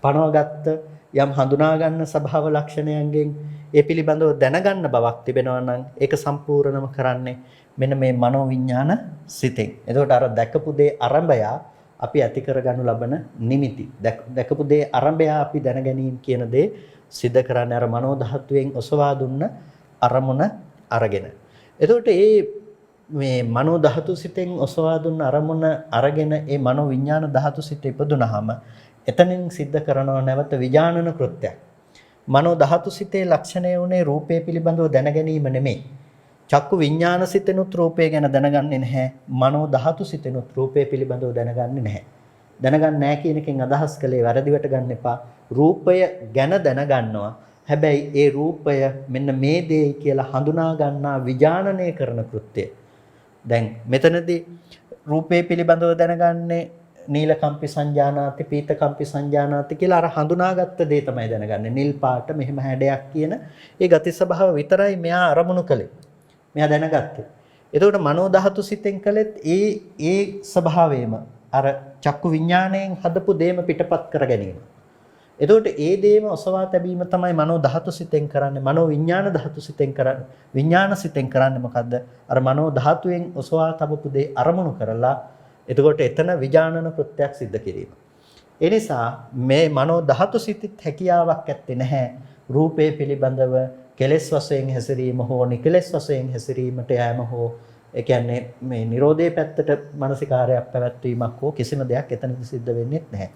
පනවගත්ත යම් හඳුනා ගන්න ස්වභාව ලක්ෂණයන්ගෙන් ඒ පිළිබඳව දැනගන්න බවක් තිබෙනවා නම් ඒක සම්පූර්ණම කරන්නේ මෙන්න මේ මනෝ විඥාන සිතෙන්. එතකොට අර දැකපු දේ අරඹය අපි ඇති කරගනු ලබන නිමිති. දැකපු දේ අරඹය අපි දැන ගැනීම කියන දේ සිද්ධ කරන්නේ අර මනෝ ධාතුවෙන් ඔසවා දුන්න අරමුණ අරගෙන. එතකොට මේ මනෝ ධාතු සිතෙන් ඔසවා දුන්න අරමුණ අරගෙන ඒ මනෝ විඥාන ධාතු සිත ඉපදුනහම එතනින් සිද්ධ කරනව නැවත විඥානන කෘත්‍යයක්. මනෝ ධාතු සිතේ ලක්ෂණය උනේ රූපේ පිළිබඳව දැන ගැනීම නෙමෙයි. චක්කු විඥාන සිතෙනුත් රූපය ගැන දැනගන්නේ නැහැ. මනෝ ධාතු සිතෙනුත් රූපය පිළිබඳව දැනගන්නේ නැහැ. දැනගන්නේ නැහැ කියන එකෙන් අදහස් කළේ වැරදිවට ගන්න එපා. රූපය ගැන දැනගන්නවා. හැබැයි ඒ රූපය මෙන්න මේ දෙයි කියලා හඳුනා ගන්නා විඥානනය කරන කෘත්‍යය. දැන් මෙතනදී රූපේ පිළිබඳව දැනගන්නේ නීලකම්පි සංජානාති පීතකම්පි සංජානාති කියලා අර හඳුනාගත්ත දේ තමයි දැනගන්නේ. නිල් පාට මෙහෙම හැඩයක් කියන ඒ ගති ස්වභාව විතරයි මෙයා අරමුණු කළේ. මෙයා දැනගත්තේ. එතකොට මනෝ ධාතු සිතෙන් කළෙත් ඒ ස්වභාවයම අර චක්කු විඥාණයෙන් හදපු දේම පිටපත් කර ගැනීම. එතකොට ඒ දේම ඔසවා තැබීම තමයි මනෝ ධාතු සිතෙන් කරන්නේ. මනෝ විඥාන ධාතු සිතෙන් කරන්නේ. විඥාන සිතෙන් කරන්නේ මොකද්ද? අර මනෝ ධාතුවෙන් ඔසවා තබපු දේ අරමුණු කරලා එතකොට එතන විඥානන කෘත්‍යයක් සිද්ධ කිරීම. ඒ නිසා මේ මනෝ ධාතු සිතෙත් හැකියාවක් ඇත්තේ නැහැ. රූපේ පිළිබඳව කෙලෙස් වශයෙන් හැසිරීම හෝ නිකලෙස් වශයෙන් හැසිරීමට යෑම හෝ ඒ කියන්නේ මේ Nirodhe පැත්තට මානසිකාරයක් පැවැත්වීමක් හෝ කිසිම දෙයක් එතනදි සිද්ධ වෙන්නේ නැහැ.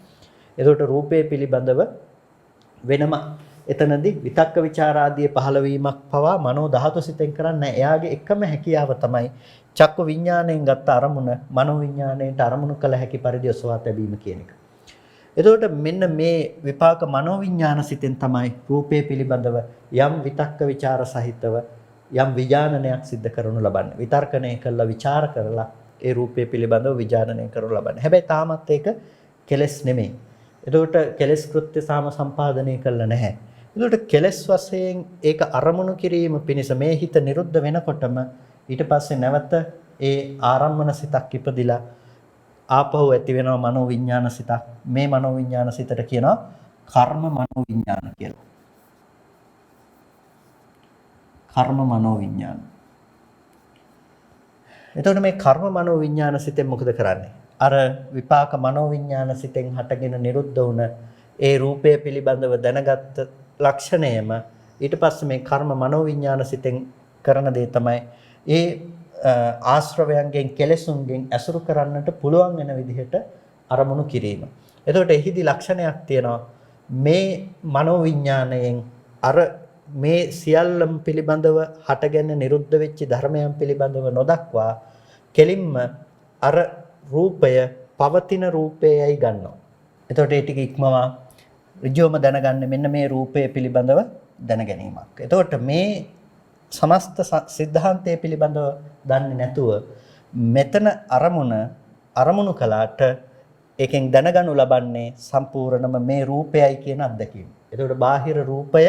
එතකොට රූපේ පිළිබඳව වෙනම එතනදී විතක්ක ਵਿਚාර ආදී පහළ වීමක් පවා මනෝ ධාතු සිතෙන් කරන්නේ. එයාගේ එකම හැකියාව තමයි චක්ක විඥාණයෙන් ගත්ත අරමුණ මනෝ විඥාණයට අරමුණු කළ හැකි පරිදි ඔසවා තැබීම කියන එක. එතකොට මෙන්න මේ විපාක මනෝ විඥාන සිතෙන් තමයි රූපේ පිළිබඳව යම් විතක්ක ਵਿਚාර සහිතව යම් විඥානනයක් සිද්ධ කරනු ලබන්නේ. විතර්කණය කළා විචාර කරලා ඒ රූපේ පිළිබඳව විඥානනය කරනු ලබන්නේ. හැබැයි තාමත් ඒක කෙලස් නෙමෙයි. එතකොට කෙලස් කෘත්‍ය සාම සම්පාදනය කළා නැහැ. එතකොට කෙලස් වශයෙන් ඒක අරමුණු කිරීම පිණිස මේ හිත නිරුද්ධ වෙනකොටම ඊට පස්සේ නැවත ඒ ආරම්මන සිතක් ඉපදිලා ආපහු ඇති වෙනවා මනෝ විඥාන සිතක්. මේ මනෝ විඥාන සිතට කියනවා කර්ම මනෝ විඥාන කියලා. කර්ම මනෝ විඥාන. එතකොට මේ කර්ම මනෝ විඥාන සිතෙන් මොකද කරන්නේ? අර විපාක මනෝ විඥාන සිතෙන් හටගෙන නිරුද්ධ වුණ ඒ රූපය පිළිබඳව දැනගත් ලක්ෂණයම ඊට පස්සේ මේ කර්ම මනෝ විඥාන සිතෙන් කරන දේ තමයි ඒ ආශ්‍රවයන්ගෙන් කෙලෙසුන්ගෙන් ඇසුරු කරන්නට පුළුවන් වෙන විදිහට අරමුණු කිරීම. එතකොට එහිදී ලක්ෂණයක් තියෙනවා මේ මනෝ විඥාණයෙන් අර මේ සියල්ලම් පිළිබඳව හටගෙන නිරුද්ධ වෙච්ච ධර්මයන් පිළිබඳව නොදක්වා කෙලින්ම අර රූපය පවතින රූපයයි ගන්නවා. එතකොට ඒ ටික ඉක්මවා ඍජුවම දැනගන්නේ මෙන්න මේ රූපය පිළිබඳව දැන ගැනීමක්. එතකොට මේ සමස්ත සිද්ධාන්තය පිළිබඳව දන්නේ නැතුව මෙතන අරමුණු කළාට ඒකෙන් දැනගනු ලබන්නේ සම්පූර්ණම මේ රූපයයි කියන අත්දැකීම. එතකොට බාහිර රූපය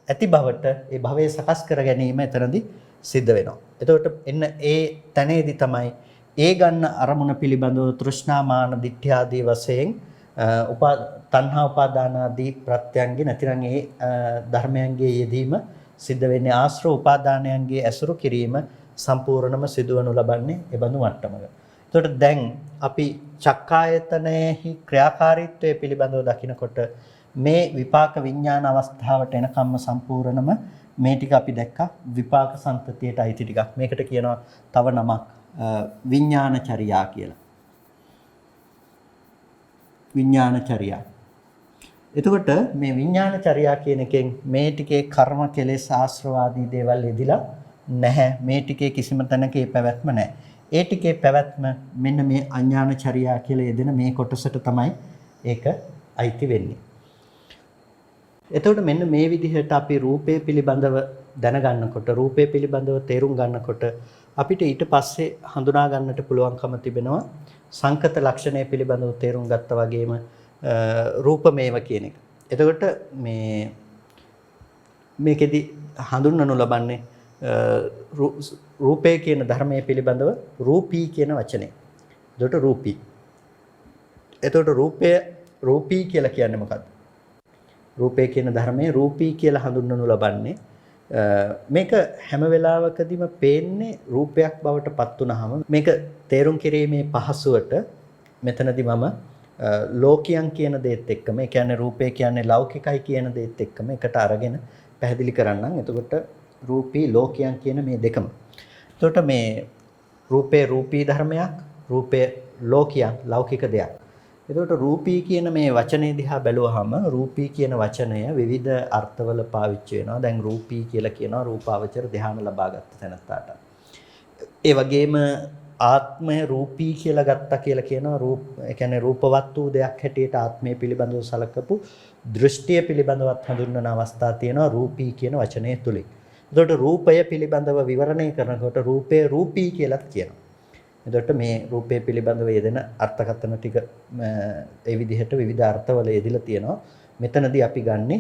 ඇති බවට ඒ භවයේ සකස් කර ගැනීම එතනදී සිද්ධ වෙනවා. එතකොට එන්න ඒ තැනේදී තමයි ඒ ගන්න අරමුණ පිළිබඳව තෘෂ්ණා මාන දිට්ඨි ආදී වශයෙන් තණ්හා උපාදාන ආදී ප්‍රත්‍යයන්ගේ නැතිනම් ඒ ධර්මයන්ගේ යෙදීම සිද්ධ වෙන්නේ ආශ්‍රව උපාදානයන්ගේ ඇසුරු කිරීම සම්පූර්ණම සිදුවනු ලබන්නේ ඒ බඳු මට්ටමක. එතකොට දැන් අපි චක්කායතනයේහි ක්‍රියාකාරීත්වය පිළිබඳව දකිනකොට මේ විපාක විඥාන අවස්ථාවට එනකම්ම සම්පූර්ණම මේ ටික අපි දැක්කා විපාක සම්පතියට අයිති ටිකක්. මේකට කියනවා තව නමක් විඥානචර්යා කියලා. විඥානචර්යා. එතකොට මේ විඥානචර්යා කියන එකෙන් මේ ටිකේ කර්ම කෙලෙස් ආශ්‍රව ආදී දේවල් එදිලා නැහැ. මේ ටිකේ කිසිම තැනක ඒ පැවැත්ම නැහැ. ඒ ටිකේ පැවැත්ම මෙන්න මේ අඥානචර්යා කියලා යෙදෙන මේ කොටසට තමයි ඒක අයිති වෙන්නේ. එතකොට මෙන්න මේ විදිහට අපි රූපය පිළිබඳව දැනගන්නකොට රූපය පිළිබඳව තේරුම් ගන්නකොට අපිට ඊට පස්සේ හඳුනා ගන්නට පුළුවන්කම තිබෙනවා සංකත ලක්ෂණය පිළිබඳව තේරුම් ගත්තා වගේම රූපමේව කියන එක. එතකොට මේකෙදි හඳුන්වනු ලබන්නේ රූපය කියන ධර්මයේ පිළිබඳව රූපී කියන වචනේ. එතකොට රූපී. එතකොට රූපී කියලා කියන්නේ මොකක්ද? රූපය කියන ධර්මයේ රූපී කියලා හඳුන්වනු ලබන්නේ මේක හැම වෙලාවකදීම පේන්නේ රූපයක් බවට පත් වුනහම මේක තේරුම් කිරීමේ පහසුවට මෙතනදී මම ලෝකයන් කියන දේත් එක්කම ඒ කියන්නේ රූපය කියන්නේ ලෞකිකයි කියන දේත් එක්කම එකට අරගෙන පැහැදිලි කරන්නම්. එතකොට රූපී ලෝකයන් කියන මේ දෙකම. එතකොට මේ රූපේ රූපී ධර්මයක්, රූපය ලෝකයන් ලෞකික දෙයක්. එතකොට රූපී කියන මේ වචනේ දිහා බැලුවහම රූපී කියන වචනය විවිධ අර්ථවල පාවිච්චි වෙනවා. දැන් රූපී කියලා කියනවා රූපාවචර ධ්‍යාන ලබාගත් තැනට. ඒ වගේම ආත්මය රූපී කියලා ගත්තා කියලා කියනවා. ඒ කියන්නේ රූපවත් වූ දෙයක් හැටියට ආත්මය පිළිබඳව සලකපු දෘෂ්ටිය පිළිබඳවත් හඳුන්වන අවස්ථා තියෙනවා රූපී කියන වචනේ තුලින්. එතකොට රූපය පිළිබඳව විවරණය කරනකොට රූපය රූපී කියලාත් කියනවා. එතකොට මේ රූපය පිළිබඳව යෙදෙන අර්ථකථන ටික ඒ විදිහට විවිධ අර්ථවල යෙදিলা තියෙනවා. මෙතනදී අපි ගන්නෙ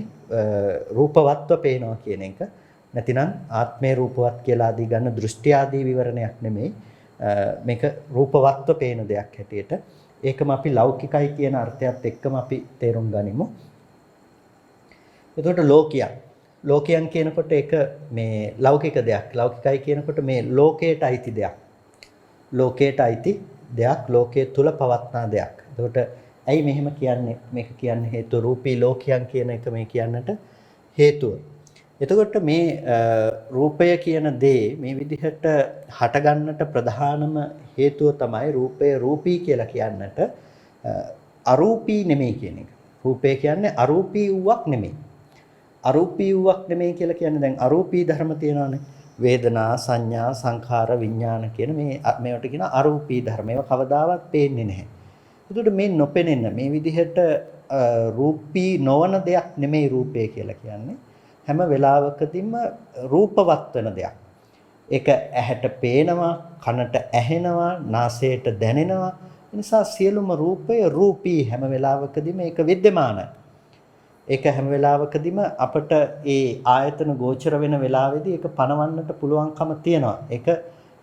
රූපවත්ව පේනවා කියන එක. නැතිනම් ආත්මේ රූපවත් කියලා ආදී ගන්න දෘෂ්ටි ආදී විවරණයක් නෙමෙයි. මේක රූපවත්ව පේන දෙයක් හැටියට. ඒකම අපි ලෞකිකයි කියන අර්ථයත් එක්කම අපි තේරුම් ගනිමු. එතකොට ලෝකයන් කියනකොට ඒක මේ ලෞකික දෙයක්. ලෞකිකයි කියනකොට මේ ලෝකයට අයිති දෙයක්. ලෝකයට අයිති දෙයක්, ලෝකයේ තුල පවත්නා දෙයක්. එතකොට ඇයි මෙහෙම කියන්නේ? මේක කියන්නේ හේතු රූපී ලෝකයන් කියන එක මේ කියන්නට හේතුව. එතකොට මේ රූපය කියන දේ මේ විදිහට හටගන්නට ප්‍රධානම හේතුව තමයි රූපය රූපී කියලා කියන්නට අරූපී නෙමෙයි කියන එක. රූපය කියන්නේ අරූපී වූවක් නෙමෙයි. අරූපී වූවක් නෙමෙයි කියලා කියන්නේ දැන් අරූපී ධර්ම තියෙනවානේ. වේදනා සංඥා සංඛාර විඥාන කියන මේවට කියන අරූපී ධර්ම. ඒවා කවදාවත් පේන්නේ නැහැ. ඒකට මේ නොපෙනෙන මේ විදිහට රූපී නොවන දෙයක් නෙමෙයි රූපය කියලා කියන්නේ. හැම වෙලාවකදීම රූපවත් වෙන දෙයක්. ඒක ඇහැට පේනවා, කනට ඇහෙනවා, නාසයට දැනෙනවා. ඒ නිසා සියලුම රූපය රූපී හැම වෙලාවකදීම ඒක विद्यමානයි. ඒක හැම වෙලාවකදීම අපට ඒ ආයතන ගෝචර වෙන වෙලාවේදී ඒක පනවන්නට පුළුවන්කම තියෙනවා. ඒක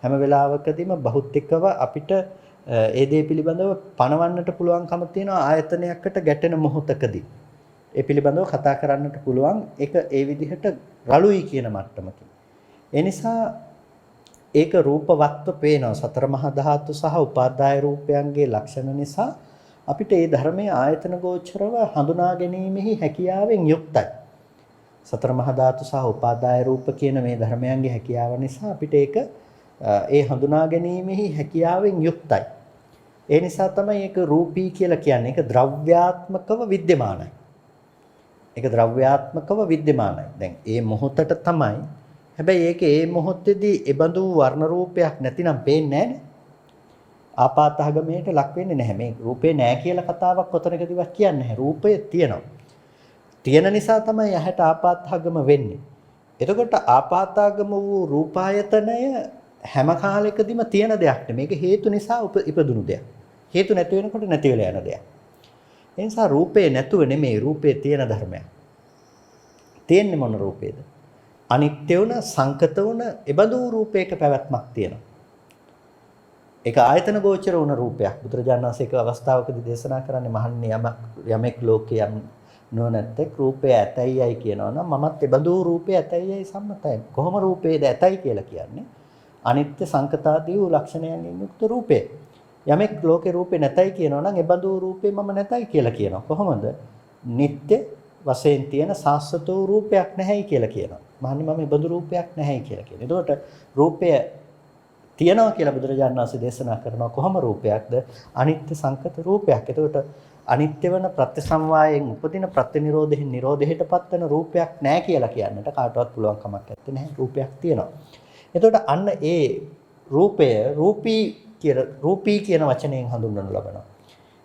හැම වෙලාවකදීම භෞතිකව අපිට ඒ දේ පිළිබඳව පනවන්නට පුළුවන්කම තියෙනවා ආයතනයකට ගැටෙන මොහොතකදී. ඒ පිළිබඳව කතා කරන්නට පුළුවන්. ඒක ඒ විදිහට රළුයි කියන මට්ටමකින්. ඒ නිසා ඒක රූපවත්ව පේනවා. සතර මහා ධාතු සහ උපාදාය රූපයන්ගේ ලක්ෂණ නිසා අපිට මේ ධර්මයේ ආයතන ගෝචරව හඳුනා ගැනීමෙහි හැකියාවෙන් යුක්තයි. සතර මහා ධාතු සහ උපාදාය රූප කියන මේ ධර්මයන්ගේ හැකියාව නිසා අපිට ඒක ඒ හඳුනා ගැනීමෙහි හැකියාවෙන් යුක්තයි. ඒ නිසා තමයි ඒක රූපී කියලා කියන්නේ. ඒක ද්‍රව්‍යාත්මකව विद्यමානයි. ඒක ද්‍රව්‍යාත්මකව विद्यමානයි. දැන් මේ මොහොතට තමයි. හැබැයි ඒක මේ මොහොතේදී ඒබඳු වර්ණ රූපයක් නැතිනම් පේන්නේ නැහැ. ආපාතාගමයට ලක් වෙන්නේ නැහැ. මේ රූපේ නැහැ කියලා කතාවක් කොතනකදීවත් කියන්නේ නැහැ. රූපය තියෙනවා. තියෙන නිසා තමයි ඇහැට ආපාතාගම වෙන්නේ. එතකොට ආපාතාගම වූ රූපායතනය හැම කාලයකදීම තියෙන දෙයක් නෙමෙයි. මේක හේතු නිසා ඉපදුණු දෙයක්. හේතු නැති වෙනකොට නැති වෙලා යන දෙයක්. ඒ නිසා රූපේ නැතුව නෙමෙයි රූපේ තියෙන ධර්මයක්. තියෙන්නේ මොන රූපේද? අනිත්‍ය වුණ සංකත වුණ එබඳු රූපයක පැවැත්මක් තියෙනවා. ඒක ආයතන ගෝචර වුණ රූපයක්. බුදුරජාණන් වහන්සේ එක අවස්ථාවකදී දේශනා කරන්නේ මහන්නේ යමෙක් ලෝකයේ යම් නොනැත්තේ රූපය ඇතයියි කියනවා නම් මමත් එබඳු රූපය ඇතයියි සම්මතයි. කොහොම රූපේද ඇතයි කියලා කියන්නේ? අනිත්‍ය සංකතාදී වූ ලක්ෂණයන්ගෙන් යුක්ත රූපේ. යමෙක් ලෝකේ රූපේ නැතයි කියනවා නම් එබඳු රූපේ මම නැතයි කියලා කියනවා. කොහොමද? නিত্য වශයෙන් තියෙන සාස්වත වූ රූපයක් නැහැයි කියලා කියනවා. මහන්නේ මම එබඳු රූපයක් නැහැයි කියලා කියනවා. එතකොට රූපය තියනවා කියලා බුදුරජාණන් වහන්සේ දේශනා කරනවා කොහොම රූපයක්ද? අනිත්‍ය සංකත රූපයක්. එතකොට අනිත්‍ය වෙන ප්‍රත්‍යසමවායෙන් උපදින ප්‍රත්‍යනිරෝධයෙන් නිරෝධයටපත් වෙන රූපයක් නැහැ කියලා කියන්නට කාටවත් පුළුවන් කමක් නැත්තේ නැහැ. රූපයක් තියෙනවා. එතකොට අන්න ඒ රූපය රූපී කියන වචනයෙන් හඳුන්වනු ලබනවා.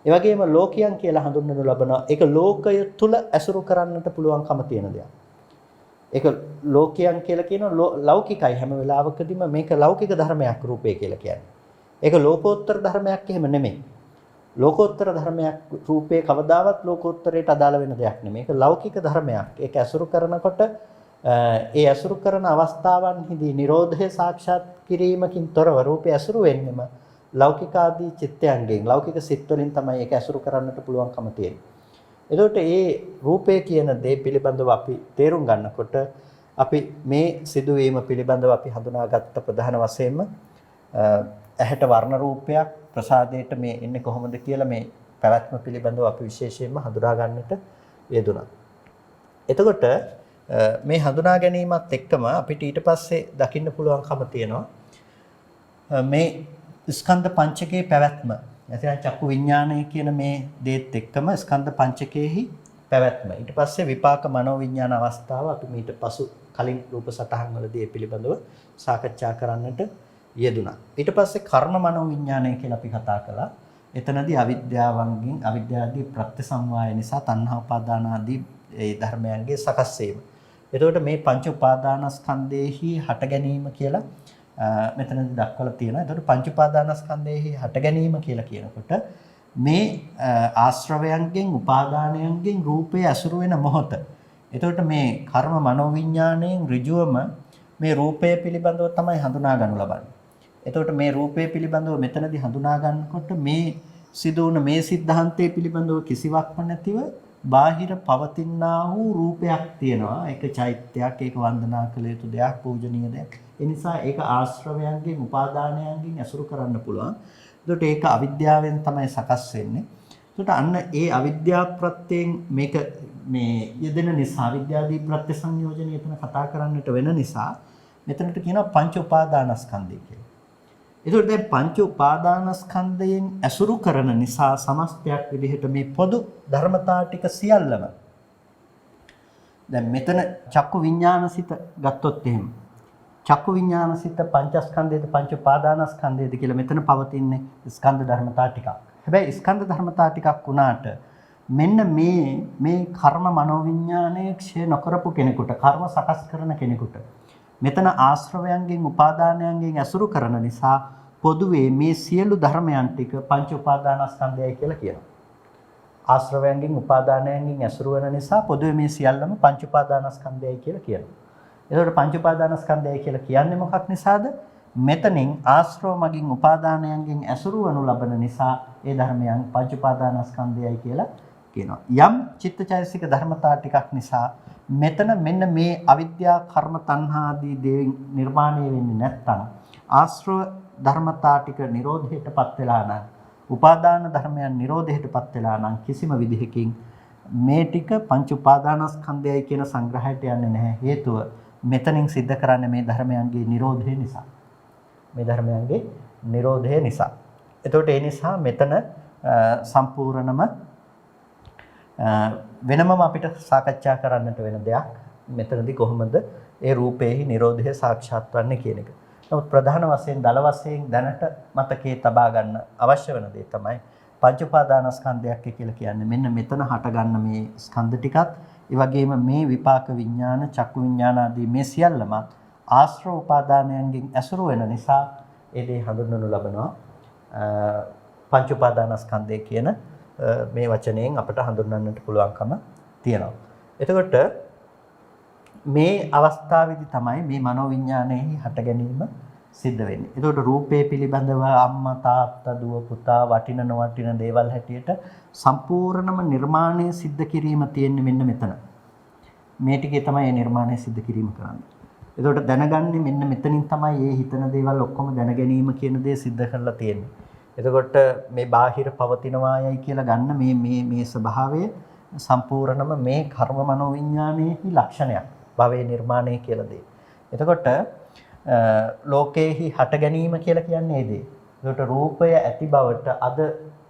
ඒ වගේම ලෝකයන් කියලා හඳුන්වනු ලබනවා. ඒක ලෝකය තුල ඇසුරු කරන්නට පුළුවන්කම තියෙන දෙයක්. ඒක ලෝකයන් කියලා කියන ලෞකිකයි හැම වෙලාවකදීම මේක ලෞකික ධර්මයක් රූපය කියලා කියන්නේ. ඒක ලෝකෝත්තර ධර්මයක් එහෙම නෙමෙයි. ලෝකෝත්තර ධර්මයක් රූපේ කවදාවත් ලෝකෝත්තරයට අදාළ වෙන දෙයක් නෙමෙයි. ඒක ලෞකික ධර්මයක්. ඒක ඇසුරු කරනකොට ඒ ඇසුරු කරන අවස්ථාවන්හිදී Nirodha සාක්ෂාත් කිරීමකින් තොරව රූපය ඇසුරු වෙන්නෙම ලෞකිකාදී චිත්තයන්ගෙන් ලෞකික සිත් වලින් තමයි ඒක ඇසුරු කරන්නට පුළුවන්කම තියෙන්නේ. එතකොට මේ රූපය කියන දේ පිළිබඳව අපි තේරුම් ගන්නකොට අපි මේ සිදුවීම පිළිබඳව අපි හඳුනාගත්ත ප්‍රධාන වශයෙන්ම ඇහැට වර්ණ රූපයක් ප්‍රසාදයට මේ එන්නේ කොහොමද කියලා මේ පැවැත්ම පිළිබඳව අපි විශේෂයෙන්ම හඳුනා ගන්නට යෙදුණා. එතකොට මේ හඳුනා ගැනීමත් එක්කම අපිට ඊට පස්සේ දකින්න පුළුවන්කම තියෙනවා මේ ස්කන්ධ පංචකයේ පැවැත්ම. නැත්නම් චක්කු විඥානය කියන මේ දේත් එක්කම ස්කන්ධ පංචකයේහි පැවැත්ම. ඊට පස්සේ විපාක මනෝ විඥාන අවස්ථාව අපි ඊට පසු කලින් රූප සටහන් වලදී ඒ පිළිබඳව සාකච්ඡා කරන්නට යෙදුණා. ඊට පස්සේ කර්ම මනෝ විඥානය කියලා අපි කතා කළා. එතනදී අවිද්‍යාවදී ප්‍රත්‍යසම්වාය නිසා තණ්හා උපාදාන ආදී ඒ ධර්මයන්ගේ සකස් වීම. එතකොට මේ පංච උපාදානස්කන්ධයේහි හට ගැනීම කියලා මෙතනදී දක්වලා තියෙනවා. එතකොට පංච උපාදානස්කන්ධයේහි හට ගැනීම කියලා කියනකොට මේ ආශ්‍රවයන්ගෙන් උපාදානයන්ගෙන් රූපය ඇසුරු වෙන මොහොත. එතකොට මේ කර්ම මනෝවිඤ්ඤාණයෙන් ඍජුවම මේ රූපය පිළිබඳව තමයි හඳුනා ගන්නු ලබන්නේ. එතකොට මේ රූපය පිළිබඳව මෙතනදී හඳුනා ගන්නකොට මේ සිදුවන මේ સિદ્ધාන්තයේ පිළිබඳව කිසිවක්ම නැතිව බාහිර පවතිනා වූ රූපයක් තියෙනවා. ඒක චෛත්‍යයක්, ඒක වන්දනා කළ යුතු දෙයක්, පූජනීය දෙයක්. ඒ නිසා ඒක ආශ්‍රවයන්ගෙන්, උපාදානයන්ගෙන් ඇසුරු කරන්න පුළුවන්. එතකොට ඒක අවිද්‍යාවෙන් තමයි සකස් වෙන්නේ. එතකොට අන්න ඒ අවිද්‍යා ප්‍රත්‍යයෙන් මේක මේ යෙදෙන නිසා අවිද්‍යාදී ප්‍රත්‍ය සංයෝජනය එතන කතා කරන්නට වෙන නිසා මෙතනට කියනවා පංච උපාදානස්කන්ධය කියලා. එතකොට දැන් පංච උපාදානස්කන්ධයෙන් ඇසුරු කරන නිසා සමස්තයක් විදිහට මේ පොදු ධර්මතා ටික සියල්ලම දැන් මෙතන චක්කු විඥානසිත ගත්තොත් එහෙම චක්කු විඥානසිත පංචස්කන්ධයේද පංච උපාදානස්කන්ධයේද කියලා මෙතන පවතින්නේ ස්කන්ධ ධර්මතා ටිකක්. හැබැයි ස්කන්ධ ධර්මතා ටිකක් වුණාට මෙන්න මේ කර්ම මනෝවිඤ්ඤාණය ක්ෂය නොකරපු කෙනෙකුට කර්ම සකස් කරන කෙනෙකුට මෙතන ආශ්‍රවයන්ගෙන් උපාදානයන්ගෙන් ඇසුරු කරන නිසා පොදුවේ මේ සියලු ධර්මයන් ටික පංච උපාදානස්කන්ධයයි කියලා කියනවා. ආශ්‍රවයන්ගෙන් උපාදානයන්ගෙන් ඇසුරු වෙන නිසා පොදුවේ මේ සියල්ලම පංච උපාදානස්කන්ධයයි කියලා කියනවා. එතකොට පංච උපාදානස්කන්ධයයි කියලා කියන්නේ මොකක් නිසාද? මෙතනින් ආශ්‍රව මගින් උපාදානයන්ගෙන් ඇසුරු වනු ලබන නිසා ඒ ධර්මයන් පංච උපාදානස්කන්ධයයි කියලා කියනවා. යම් චිත්තචෛතසික ධර්මතා ටිකක් නිසා මෙතන මෙන්න මේ අවිද්‍යා කර්ම තණ්හා ආදී දේ නිර්මාණය වෙන්නේ නැත්නම් ආශ්‍රව ධර්මතා ටික නිරෝධයටපත් වෙලා නම් උපාදාන ධර්මයන් නිරෝධයටපත් වෙලා නම් කිසිම විදිහකින් මේ ටික පංච උපාදානස්කන්ධයයි කියන සංග්‍රහයට යන්නේ නැහැ. හේතුව මෙතනින් सिद्ध කරන්නේ මේ ධර්මයන්ගේ නිරෝධය නිසා. මේ ධර්මයන්ගේ නිරෝධය නිසා. එතකොට ඒ නිසා මෙතන සම්පූර්ණම වෙනමම අපිට සාකච්ඡා කරන්නට වෙන දෙයක් මෙතනදී කොහොමද ඒ රූපේහි නිරෝධය සාක්ෂාත් වන්නේ කියන එක. නමුත් ප්‍රධාන වශයෙන් දල වශයෙන් දැනට මතකයේ තබා ගන්න අවශ්‍ය වෙන දේ තමයි පංච උපාදානස්කන්ධයක් කියලා කියන්නේ. මෙන්න මෙතන හට ගන්න මේ ස්කන්ධ ටිකත් ඒ වගේම මේ විපාක විඥාන, චක්කු විඥාන ආදී මේ සියල්ලම ආශ්‍රව උපාදානයන්ගෙන් ඇසුරු වෙන නිසා ඒ දේ හඳුන්වනු ලබනවා පංච උපාදානස්කන්ධය කියන මේ වචනයෙන් අපට හඳුන්වන්නට පුළුවන්කම තියෙනවා. එතකොට මේ අවස්ථාවේදී තමයි මේ මනෝවිඤ්ඤාණයෙහි හට ගැනීම සිද්ධ වෙන්නේ. එතකොට රූපේ පිළිබඳව අම්මා තාත්තා දුව පුතා වටින නොවටින දේවල් හැටියට සම්පූර්ණම නිර්මාණය සිද්ධ කිරීම තියෙන්නේ මෙන්න මෙතන. මේ ටිකේ තමයි මේ නිර්මාණය සිද්ධ කිරීම කරන්නේ. එතකොට දැනගන්නේ මෙන්න මෙතනින් තමයි මේ හිතන දේවල් ඔක්කොම දැන ගැනීම කියන දේ සිද්ධ කරලා තියෙන්නේ. එතකොට මේ බාහිර පවතිනවායයි කියලා ගන්න මේ ස්වභාවය සම්පූර්ණම මේ කර්ම මනෝවිඤ්ඤාණයේ ලක්ෂණයක්. භවයේ නිර්මාණය කියලා දේ. එතකොට ලෝකේහි හට ගැනීම කියලා කියන්නේ ඒ දේ. ඒකට රූපය ඇති බවට අද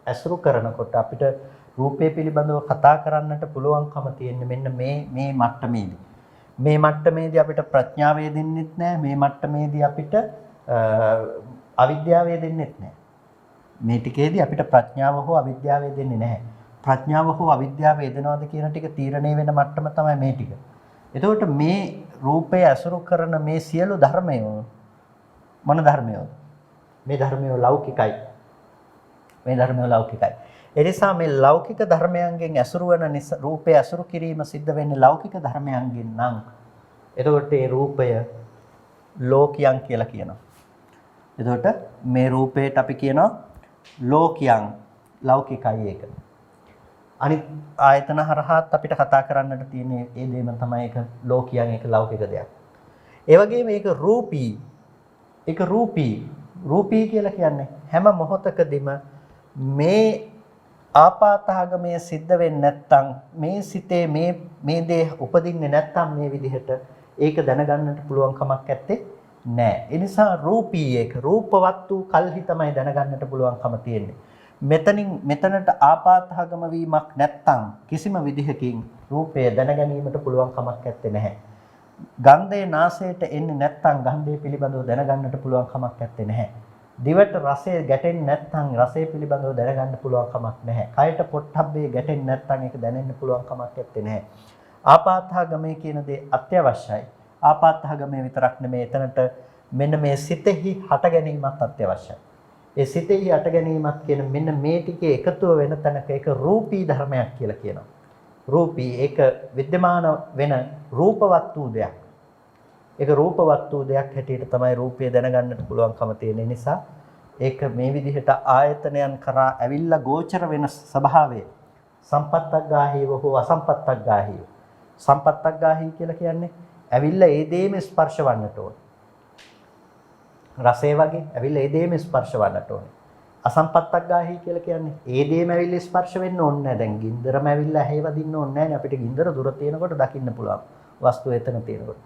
ඇසුරු කරනකොට අපිට රූපය පිළිබඳව කතා කරන්නට පුළුවන්කම තියෙන්නේ මෙන්න මේ මට්ටමේදී. මේ මට්ටමේදී අපිට ප්‍රඥාව දෙන්නෙත් නැහැ. මේ මට්ටමේදී අපිට අවිද්‍යාව දෙන්නෙත් නැහැ. මේ ටිකේදී අපිට ප්‍රඥාව හෝ අවිද්‍යාව දෙන්නේ නැහැ. ප්‍රඥාව හෝ අවිද්‍යාව දෙනවද කියන ටික තීරණය වෙන මට්ටම තමයි මේ ටික. එතකොට මේ රූපය අසුරු කරන මේ සියලු ධර්මය මොන ධර්මයෝද? මේ ධර්මය ලෞකිකයි. මේ ධර්මය ලෞකිකයි. ඒ නිසා මේ ලෞකික ධර්මයන්ගෙන් අසුරු වෙන නිසා රූපය අසුරු කිරීම සිද්ධ වෙන්නේ ලෞකික ධර්මයන්ගෙන් නම් එතකොට මේ රූපය ලෝකියන් කියලා කියනවා. එතකොට මේ රූපයට අපි කියනවා ලෝකියන් ලෞකිකයි ඒක. අනිත් ආයතන හරහාත් අපිට කතා කරන්නට තියෙන ඒ දෙයම තමයි ඒක ලෝකියන් ඒක ලෞකික දෙයක්. ඒ වගේම මේක රූපී. ඒක රූපී කියලා කියන්නේ හැම මොහොතකදීම මේ ආපාතහගමයේ සිද්ධ වෙන්නේ නැත්නම් මේ සිතේ මේ දේ උපදින්නේ නැත්නම් මේ විදිහට ඒක දැනගන්නට පුළුවන් කමක් නැත්තේ නෑ. ඒ නිසා රූපී ඒක රූපවත් වූ කල්හි තමයි දැනගන්නට පුළුවන්කම තියෙන්නේ. මෙතනට ආපාතහගම වීමක් නැත්නම් කිසිම විදිහකින් රූපය දැනගැනීමට පුළුවන් කමක් නැත්තේ නැහැ. ගන්ධයේ නාසයට එන්නේ නැත්නම් ගන්ධය පිළිබඳව දැනගන්නට පුළුවන් කමක් නැත්තේ නැහැ. දිවට රසය ගැටෙන්නේ නැත්නම් රසය පිළිබඳව දැනගන්න පුළුවන් කමක් නැහැ. කයට පොට්ටබ්බේ ගැටෙන්නේ නැත්නම් ඒක දැනෙන්න පුළුවන් කමක් නැත්තේ නැහැ. ආපාතහගමයේ කියන දේ අත්‍යවශ්‍යයි. ආපාතහගමයේ විතරක් නෙමෙයි එතනට මෙන්න මේ සිතෙහි හට ගැනීමත් අත්‍යවශ්‍යයි. ඒ සිතෙහි හට ගැනීමත් කියන මෙන්න මේ ටිකේ එකතුව වෙන තැනක ඒක රූපී ධර්මයක් කියලා කියනවා. රූපී ඒක विद्यमान වෙන රූපවත් වූ දෙයක්. ඒක රූපවත් වූ දෙයක් හැටියට තමයි රූපය දැනගන්නට පුළුවන්කම තියෙන නිසා ඒක මේ විදිහට ආයතනයන් කරා ඇවිල්ලා ගෝචර වෙන ස්වභාවය සම්පත්තග්ගාහීව හෝ අසම්පත්තග්ගාහීව. සම්පත්තග්ගාහී කියලා කියන්නේ ඇවිල්ලා ඒ දේම ස්පර්ශ වන්නට ඕන. රසය වගේ ඇවිල්ලා ඒ දේම ස්පර්ශ වන්නට ඕනේ. අසම්පත්තග්ගාහී කියලා කියන්නේ ඒ දේම ඇවිල්ලා ස්පර්ශ වෙන්න ඕනේ නැහැ. දැන් ගින්දරම ඇවිල්ලා ඇහි වදින්න ඕනේ නැහැ නේ. අපිට ගින්දර දුර තියෙනකොට දකින්න පුළුවන්. වස්තුව එතන තියෙනකොට.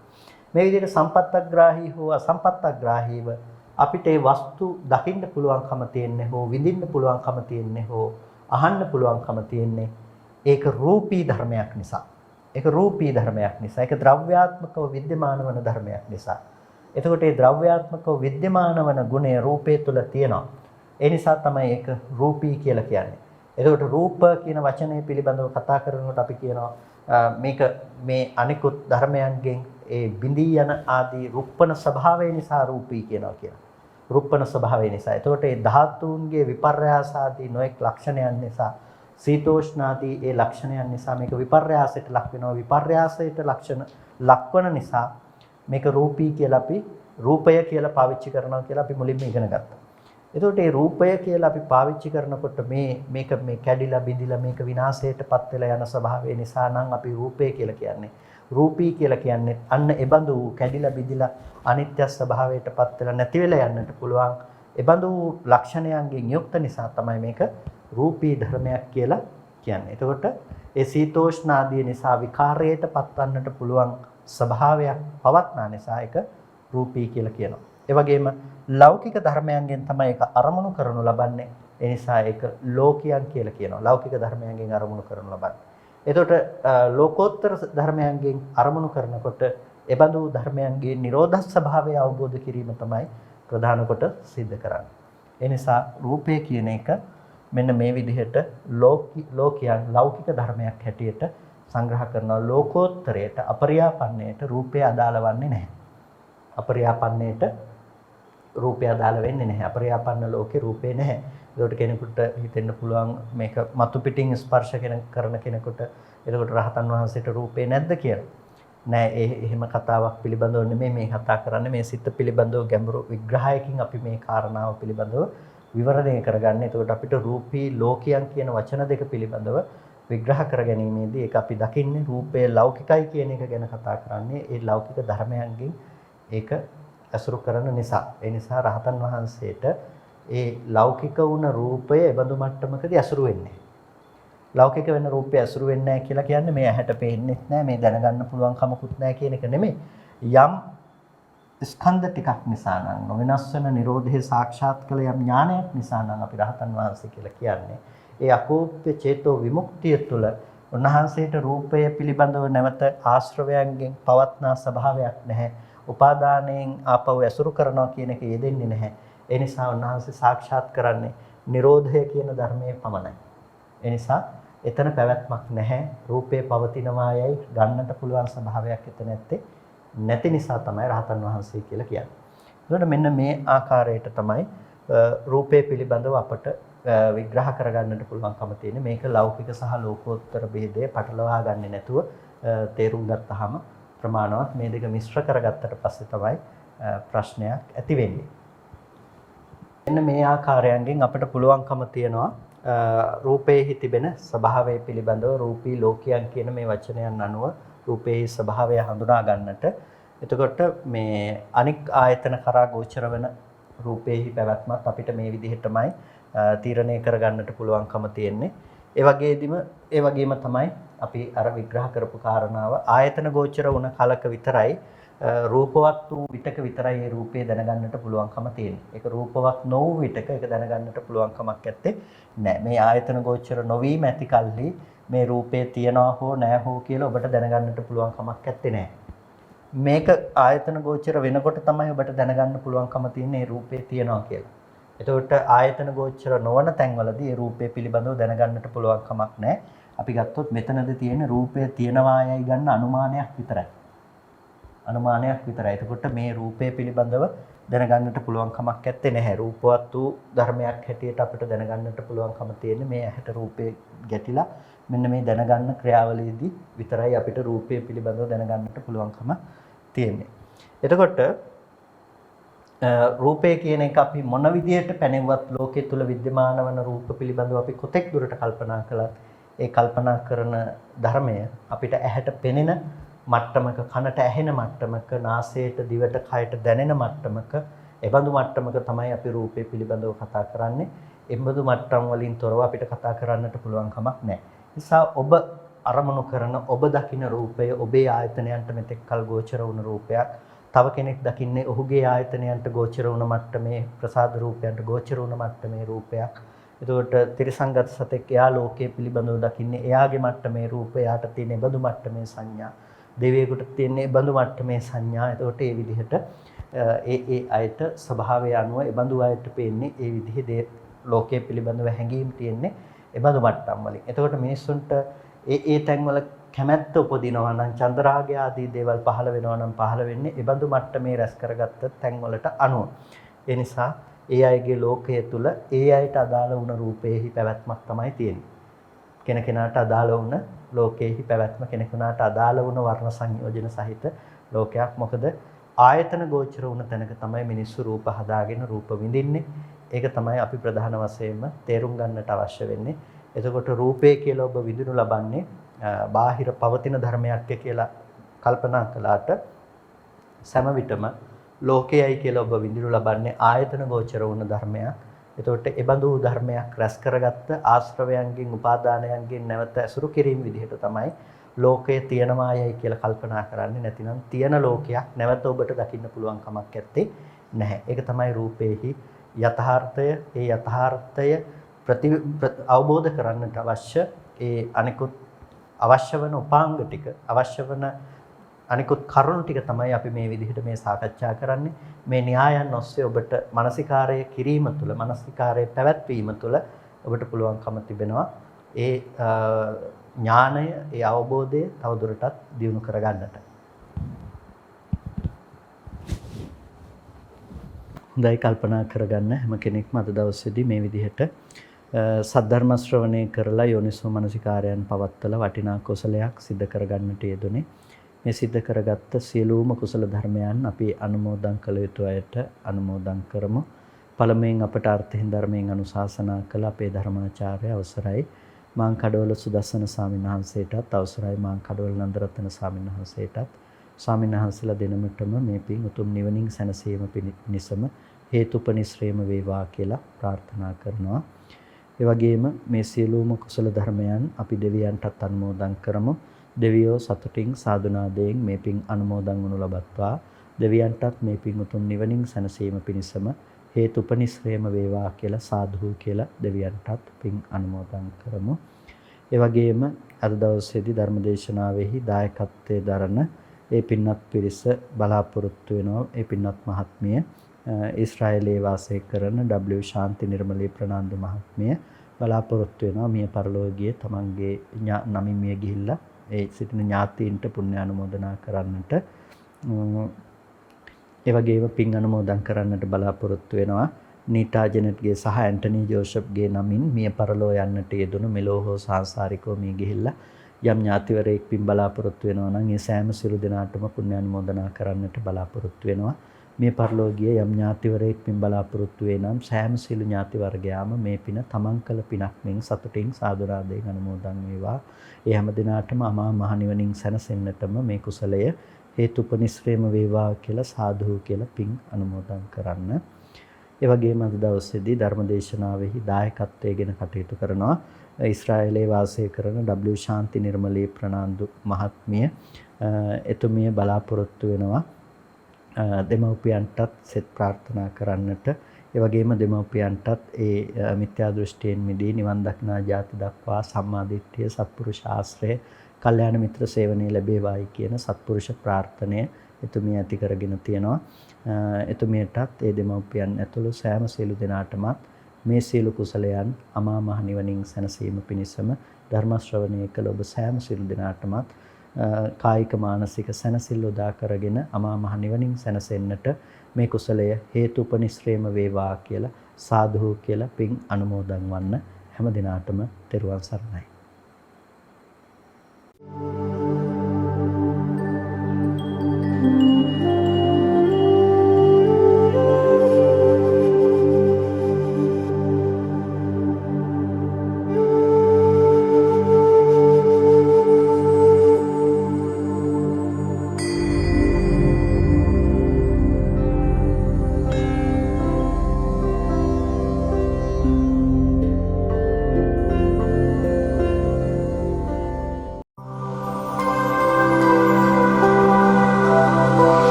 මේ විදිහට සම්පත්තග්‍රාහී හෝ අසම්පත්තග්‍රාහීව අපිට ඒ වස්තු දකින්න පුළුවන්කම තියෙන්නේ හෝ විඳින්න පුළුවන්කම තියෙන්නේ හෝ අහන්න පුළුවන්කම තියෙන්නේ ඒක රූපී ධර්මයක් නිසා. ඒක රූපී ධර්මයක් නිසා. ඒක ද්‍රව්‍යාත්මකව विद्यमान වන ධර්මයක් නිසා. එතකොට මේ ද්‍රව්‍යාත්මකව विद्यमान වන ගුණය රූපේ තුල තියෙනවා. ඒ නිසා තමයි ඒක රූපී කියලා කියන්නේ. එතකොට රූප කියන වචනේ පිළිබඳව කතා කරනකොට අපි කියනවා මේක මේ අනිකුත් ධර්මයන්ගෙන් ඒ බිඳී යන ආදී රුප්පන ස්වභාවය නිසා රූපී කියනවා කියලා. රුප්පන ස්වභාවය නිසා. එතකොට මේ ධාතුන්ගේ විපර්යාස ආදී නොඑක් ලක්ෂණයන් නිසා සීතෝෂ්ණාදී ඒ ලක්ෂණයන් නිසා මේක විපර්යාසයට ලක් වෙනවා. විපර්යාසයට ලක්ෂණ ලක්වන නිසා මේක රූපී කියලා අපි රූපය කියලා පාවිච්චි කරනවා කියලා අපි මුලින්ම ඉගෙන ගත්තා. එතකොට මේ රූපය කියලා අපි පාවිච්චි කරනකොට මේක කැඩිලා බිඳිලා මේක විනාශයටපත් වෙලා යන ස්වභාවය නිසා නම් අපි රූපය කියලා කියන්නේ. රූපී කියලා කියන්නේ අන්න එබඳු කැඩිලා බිඳිලා අනිත්‍ය ස්වභාවයටපත් වෙලා නැති වෙලා යන්නට පුළුවන්. එබඳු ලක්ෂණයන්ගෙන් යුක්ත නිසා තමයි මේක රූපී ධර්මයක් කියලා කියන්නේ. එතකොට ඒ සීතෝෂ්ණ ආදී නිසා විකාරයටපත් වන්නට පුළුවන් ස්වභාවයක් පවත්නා නිසා ඒක රූපී කියලා කියනවා. ඒ වගේම ලෞකික ධර්මයන්ගෙන් තමයි ඒක අරමුණු කරනු ලබන්නේ. ඒ නිසා ඒක ලෝකියන් කියලා කියනවා. ලෞකික ධර්මයන්ගෙන් අරමුණු කරනු ලබන්නේ. එතකොට ලෝකෝත්තර ධර්මයන්ගෙන් අරමුණු කරනකොට එබඳු ධර්මයන්ගේ නිරෝධ ස්වභාවය අවබෝධ කිරීම තමයි ප්‍රධාන කොට සිද්ධ කරන්නේ. ඒ නිසා රූපය කියන එක මෙන්න මේ විදිහට ලෝකයන් ලෞකික ධර්මයක් හැටියට සංග්‍රහ කරනවා. ලෝකෝත්තරයට අපරියාපන්නයට රූපය අදාළ වන්නේ නැහැ. අපරියාපන්නයට රූපය අදාළ වෙන්නේ නැහැ. අපරියාපන්න ලෝකේ රූපේ නැහැ. ඒකට කෙනෙකුට හිතෙන්න පුළුවන් මේක මතු පිටින් ස්පර්ශ කරන කෙනෙකුට එතකොට රහතන් වහන්සේට රූපේ නැද්ද කියලා. නෑ, එහෙම කතාවක් පිළිබඳව නෙමෙයි මේ කතා කරන්නේ. මේ සිත පිළිබඳව ගැඹුරු විග්‍රහයකින් අපි මේ කාරණාව පිළිබඳව විවරණය කරගන්නේ. එතකොට අපිට රූපී ලෝකයන් කියන වචන දෙක පිළිබඳව විග්‍රහ කර ගැනීමේදී ඒක අපි දකින්නේ රූපය ලෞකිකයි කියන එක ගැන කතා කරන්නේ. ඒ ලෞකික ධර්මයන්ගෙන් ඒක අසුරු කරන නිසා. ඒ නිසා රහතන් වහන්සේට ඒ ලෞකික වුණ රූපය එබඳු මට්ටමකදී අසුරු වෙන්නේ. ලෞකික වෙන රූපය අසුරු වෙන්නේ නැහැ කියලා කියන්නේ මේ ඇහැට පේන්නේ නැහැ, මේ දැනගන්න පුළුවන් කමකුත් නැහැ කියන එක නෙමෙයි. යම් ස්කන්ධ ටිකක් නිසා නම් නොවෙනස් වෙන Nirodhe සාක්ෂාත් කළ යම් ඥානයක් නිසා නම් අපි රහතන් වහන්සේ කියලා කියන්නේ. ඒ අකෝප්‍ය චේතෝ විමුක්තිය තුළ උන්වහන්සේට රූපය පිළිබඳව නැවත ආශ්‍රවයන්ගෙන් පවත්නා ස්වභාවයක් නැහැ. උපාදානයෙන් ආපහු ඇසුරු කරනවා කියන එක යෙදෙන්නේ නැහැ. ඒ නිසා උන්වහන්සේ සාක්ෂාත් කරන්නේ Nirodha කියන ධර්මයේ පමණයි. ඒ නිසා එතන පැවැත්මක් නැහැ. රූපේ පවතිනවා යයි ගන්නට පුළුවන් ස්වභාවයක් එතන නැති නිසා තමයි රහතන් වහන්සේ කියලා කියන්නේ. ඒකට මෙන්න මේ ආකාරයට තමයි රූපේ පිළිබඳව අපට විග්‍රහ කරගන්නට පුළුවන්කම තියෙන්නේ. මේක ලෞකික සහ ලෝකෝත්තර ભેදය පටලවා ගන්නේ නැතුව තේරුම් ගත්තාම ප්‍රමාණවත්. මේ දෙක මිශ්‍ර කරගත්තට පස්සේ තමයි ප්‍රශ්නයක් ඇති වෙන්නේ. මෙන්න මේ ආකාරයෙන් අපිට පුළුවන්කම තියනවා රූපේහි තිබෙන ස්වභාවය පිළිබඳව රූපී ලෝකයන් කියන මේ වචනයන් අනුව රූපේහි ස්වභාවය හඳුනා ගන්නට. එතකොට මේ අනික් ආයතන කරා ගෝචර වෙන රූපේහි පැවැත්මත් අපිට මේ විදිහටමයි තීරණය කරගන්නට පුළුවන්කම තියෙන්නේ. ඒ වගේම තමයි අපි අර විග්‍රහ කරපු කාරණාව ආයතන ගෝචර වුණ කලක විතරයි රූපවත් වූ විටක විතරයි මේ රූපේ දැනගන්නට පුළුවන්කම තියෙන්නේ. ඒක රූපවත් නොවූ විටක ඒක දැනගන්නට පුළුවන්කමක් නැත්තේ නෑ. මේ ආයතන ගෝචර නොවීම ඇති කල්හි මේ රූපේ තියනවා හෝ නැහැ හෝ කියලා ඔබට දැනගන්නට පුළුවන්කමක් නැත්තේ නෑ. මේක ආයතන ගෝචර වෙනකොට තමයි ඔබට දැනගන්න පුළුවන්කම තියෙන්නේ රූපේ තියනවා කියලා. එතකොට ආයතන ගෝචර නොවන තැන්වලදී මේ රූපේ පිළිබඳව දැනගන්නට පුළුවන්කමක් නැහැ. අපි ගත්තොත් මෙතනදී තියෙන රූපය තියනවායයි ගන්න අනුමානයක් විතරයි. අනුමානයක් විතරයි. එතකොට මේ රූපය පිළිබඳව දැනගන්නට පුළුවන්කමක් නැත්තේ නැහැ. රූපවත් වූ ධර්මයක් හැටියට අපිට දැනගන්නට පුළුවන්කම තියෙන්නේ මේ ඇහැට රූපේ ගැටිලා මෙන්න මේ දැනගන්න ක්‍රියාවලියේදී විතරයි අපිට රූපය පිළිබඳව දැනගන්නට පුළුවන්කම තියෙන්නේ. එතකොට රූපය කියන එක අපි මොන විදියට පැනෙවුවත් ලෝකයේ තුල विद्यमान වන රූප පිළිබඳව අපි කොතෙක් දුරට කල්පනා කළත් ඒ කල්පනා කරන ධර්මය අපිට ඇහැට පෙනෙන මට්ටමක, කනට ඇහෙන මට්ටමක, නාසයට, දිවට, කයට දැනෙන මට්ටමක, එබඳු මට්ටමක තමයි අපි රූපය පිළිබඳව කතා කරන්නේ. එබඳු මට්ටම් වලින් තොරව අපිට කතා කරන්නට පුළුවන් කමක් නැහැ. නිසා ඔබ අරමුණු කරන ඔබ දකින රූපය ඔබේ ආයතනයන්ට මෙතෙක් කල් ගෝචර වුණ රූපයක්. තව කෙනෙක් දකින්නේ ඔහුගේ ආයතනයන්ට ගෝචර වුණ මට්ටමේ ප්‍රසාද රූපයන්ට ගෝචර වුණ මට්ටමේ රූපයක්. එතකොට ත්‍රිසංගත සතෙක් එයා ලෝකයේ පිළිබඳව දකින්නේ එයාගේ මට්ටමේ රූපය, යාට තියෙන බඳු මට්ටමේ සංඥා. දෙවියෙකුට තියෙන බඳු මට්ටමේ සංඥා. එතකොට මේ විදිහට ඒ අයට ස්වභාවය අනුව ඒ බඳු අයට පේන්නේ ඒ විදිහේ ලෝකයේ පිළිබඳව හැඟීම් තියෙන්නේ ඒ බඳු මට්ටම් වලින්. එතකොට මිනිස්සුන්ට ඒ තැන්වල කැමැත්ත උපදිනවා නම් චන්ද්‍රාගය ආදී දේවල් පහළ වෙනවා නම් පහළ වෙන්නේ ඒ බඳු මට්ටමේ රැස් කරගත්ත තැන්වලට අනුව. ඒ නිසා ඒ අයගේ ලෝකයේ තුල ඒ අයට අදාළ වුණ රූපේහි පැවැත්මක් තමයි තියෙන්නේ. කෙනෙකුට අදාළ වුණ ලෝකේහි පැවැත්ම, කෙනෙකුට අදාළ වුණ වර්ණ සංයෝජන සහිත ලෝකයක්. මොකද ආයතන ගෝචර වුණ තැනක තමයි මිනිස්සු රූප හදාගෙන රූප විඳින්නේ. ඒක තමයි අපි ප්‍රධාන වශයෙන්ම තේරුම් ගන්නට අවශ්‍ය වෙන්නේ. එතකොට රූපේ කියලා ඔබ විඳිනු ලබන්නේ බාහිර පවතින ධර්මයක් කියලා කල්පනා කළාට සෑම විටම ලෝකයයි කියලා ඔබ විඳිනු ලබන්නේ ආයතන ගෝචර වුණ ධර්මයක්. එතකොට ඒ බඳු ධර්මයක් රැස් කරගත්ත ආශ්‍රවයන්ගෙන්, උපාදානයන්ගෙන් නැවත ඇසුරු කිරීම විදිහට තමයි ලෝකය තියනවායයි කියලා කල්පනා කරන්නේ. නැතිනම් තියන ලෝකයක් නැවත ඔබට දකින්න පුළුවන් කමක් නැත්තේ නැහැ. ඒක තමයි රූපේහි යථාර්ථය. ඒ යථාර්ථය අවබෝධ කරන්නට අවශ්‍ය ඒ අනිකුත් අවශ්‍ය වන උපාංග ටික, අවශ්‍ය වන අනිකුත් කරුණු ටික තමයි අපි මේ විදිහට මේ සාකච්ඡා කරන්නේ. මේ න්‍යායයන් ඔස්සේ ඔබට මානසිකාරය කිරීම තුළ, මානසිකාරය පැවැත්වීම තුළ ඔබට පුළුවන්කම තිබෙනවා ඒ ඥානය, ඒ අවබෝධය තවදුරටත් දියුණු කරගන්නට. හොඳයි, කල්පනා කරගන්න හැම කෙනෙක්ම අද දවසේදී මේ විදිහට සද්ධර්ම ශ්‍රවණය කරලා යෝනිසෝ මනසිකාරයන් පවත්වලා වටිනා කුසලයක් සිද්ධ කරගන්නට යෙදුනේ. මේ සිද්ධ කරගත්ත සියලුම කුසල ධර්මයන් අපි අනුමෝදන් කළ යුතු අයට අනුමෝදන් කරමු. පළමුවෙන් අපට අර්ථයෙන් ධර්මයෙන් අනුශාසනා කළ අපේ ධර්මාචාර්ය අවසරයි මාංකඩවල සුදස්සන ස්වාමීන් වහන්සේටත්, අවසරයි මාංකඩවල නන්දරත්න ස්වාමීන් වහන්සේටත්, ස්වාමීන් වහන්සේලා දෙනමටම මේ පින් උතුම් නිවනින් සැනසීම පිණිසම හේතුපනිශ්‍රේම වේවා කියලා ප්‍රාර්ථනා කරනවා. ඒ වගේම මේ සියලුම කුසල ධර්මයන් අපි දෙවියන්ටත් අනුමෝදන් කරමු. දෙවියෝ සතුටින් සාදුනාදයෙන් මේ පින් අනුමෝදන් වනු ලබත්වා. දෙවියන්ටත් මේ පින් උතුම් නිවනින් සැනසීම පිණිසම හේතුපනිශ්‍රේම වේවා කියලා සාදු කියලා දෙවියන්ටත් පින් අනුමෝදන් කරමු. ඒ වගේම අද දවසේදී ධර්මදේශනාවෙහි දායකත්වයේ දරන ඒ පින්වත් පිරිස බලාපොරොත්තු වෙනවා. ඒ පින්වත් මහත්මිය ඊශ්‍රායලයේ වාසය කරන W ශාන්ති නිර්මලී ප්‍රනාන්දු මහත්මිය බලාපොරොත්තු වෙනවා මිය පරලෝකීය තමන්ගේ නමින් මිය ගිහිල්ලා ඒ සිටින ඥාතීන්ට පුණ්‍ය අනුමෝදනා කරන්නට, ඒ වගේම පින් අනුමෝදන් කරන්නට බලාපොරොත්තු වෙනවා. නීටා ජෙනට්ගේ සහ ඇන්ටනි ජෝසප්ගේ නමින් මිය පරලෝ යන්නට යෙදුණු මෙලෝ හෝ සාංසාරිකව මිය ගිහිල්ලා යම් ඥාතිවරයෙක් පින් බලාපොරොත්තු වෙනවා නම් ඒ සෑම සිළු දෙනාටම පුණ්‍ය අනුමෝදනා කරන්නට බලාපොරොත්තු වෙනවා. මේ පරලෝකීය යම් ඥාතිවරයෙක් පින් බලාපොරොත්තු වේ නම් සෑම සිළු ඥාති වර්ගයාම මේ පින තමන් කළ පිනක් මෙන් සතුටින් සාදුනාදයෙන් අනුමෝදන් වේවා. ඒ හැම දිනාටම අමා මහ නිවනින් සැනසෙන්නටම මේ කුසලය හේතුපනිශ්‍රේම වේවා කියලා සාදු කියලා පින් අනුමෝදන් කරන්න. ඒ වගේම අද දවසේදී ධර්මදේශනාවෙහි දායකත්වයෙන් කටයුතු කරනවා ඊශ්‍රායලයේ වාසය කරන W ශාන්ති නිර්මලී ප්‍රනාන්දු මහත්මිය. එතුමිය බලාපොරොත්තු වෙනවා දෙමව්පියන්ටත් සෙත් ප්‍රාර්ථනා කරන්නට, ඒ වගේම දෙමව්පියන්ටත් ඒ මිත්‍යා දෘෂ්ටියෙන් මිදී නිවන් දක්නා ජාති දක්වා සම්මා දිට්ඨිය, සත්පුරුෂ ආශ්‍රය, කල්යාණ මිත්‍ර සේවනයේ ලැබේවායි කියන සත්පුරුෂ ප්‍රාර්ථනය එතුමිය ඇති කරගෙන තියෙනවා. එතුමියටත් ඒ දෙමව්පියන් ඇතුළු සෑම සියලු දෙනාටමත් මේ සියලු කුසලයන් අමා මහ නිවනින් සැනසීම පිණිසම ධර්ම ශ්‍රවණය කළ ඔබ සෑම සියලු දෙනාටමත් කායික මානසික සැනසෙල්ල උදා කරගෙන අමා මහ නිවනින් සැනසෙන්නට මේ කුසලය හේතුපනිශ්‍රේම වේවා කියලා සාදු කියලා පින් අනුමෝදන් වන්න. හැම දිනාටම තෙරුවන් සරණයි.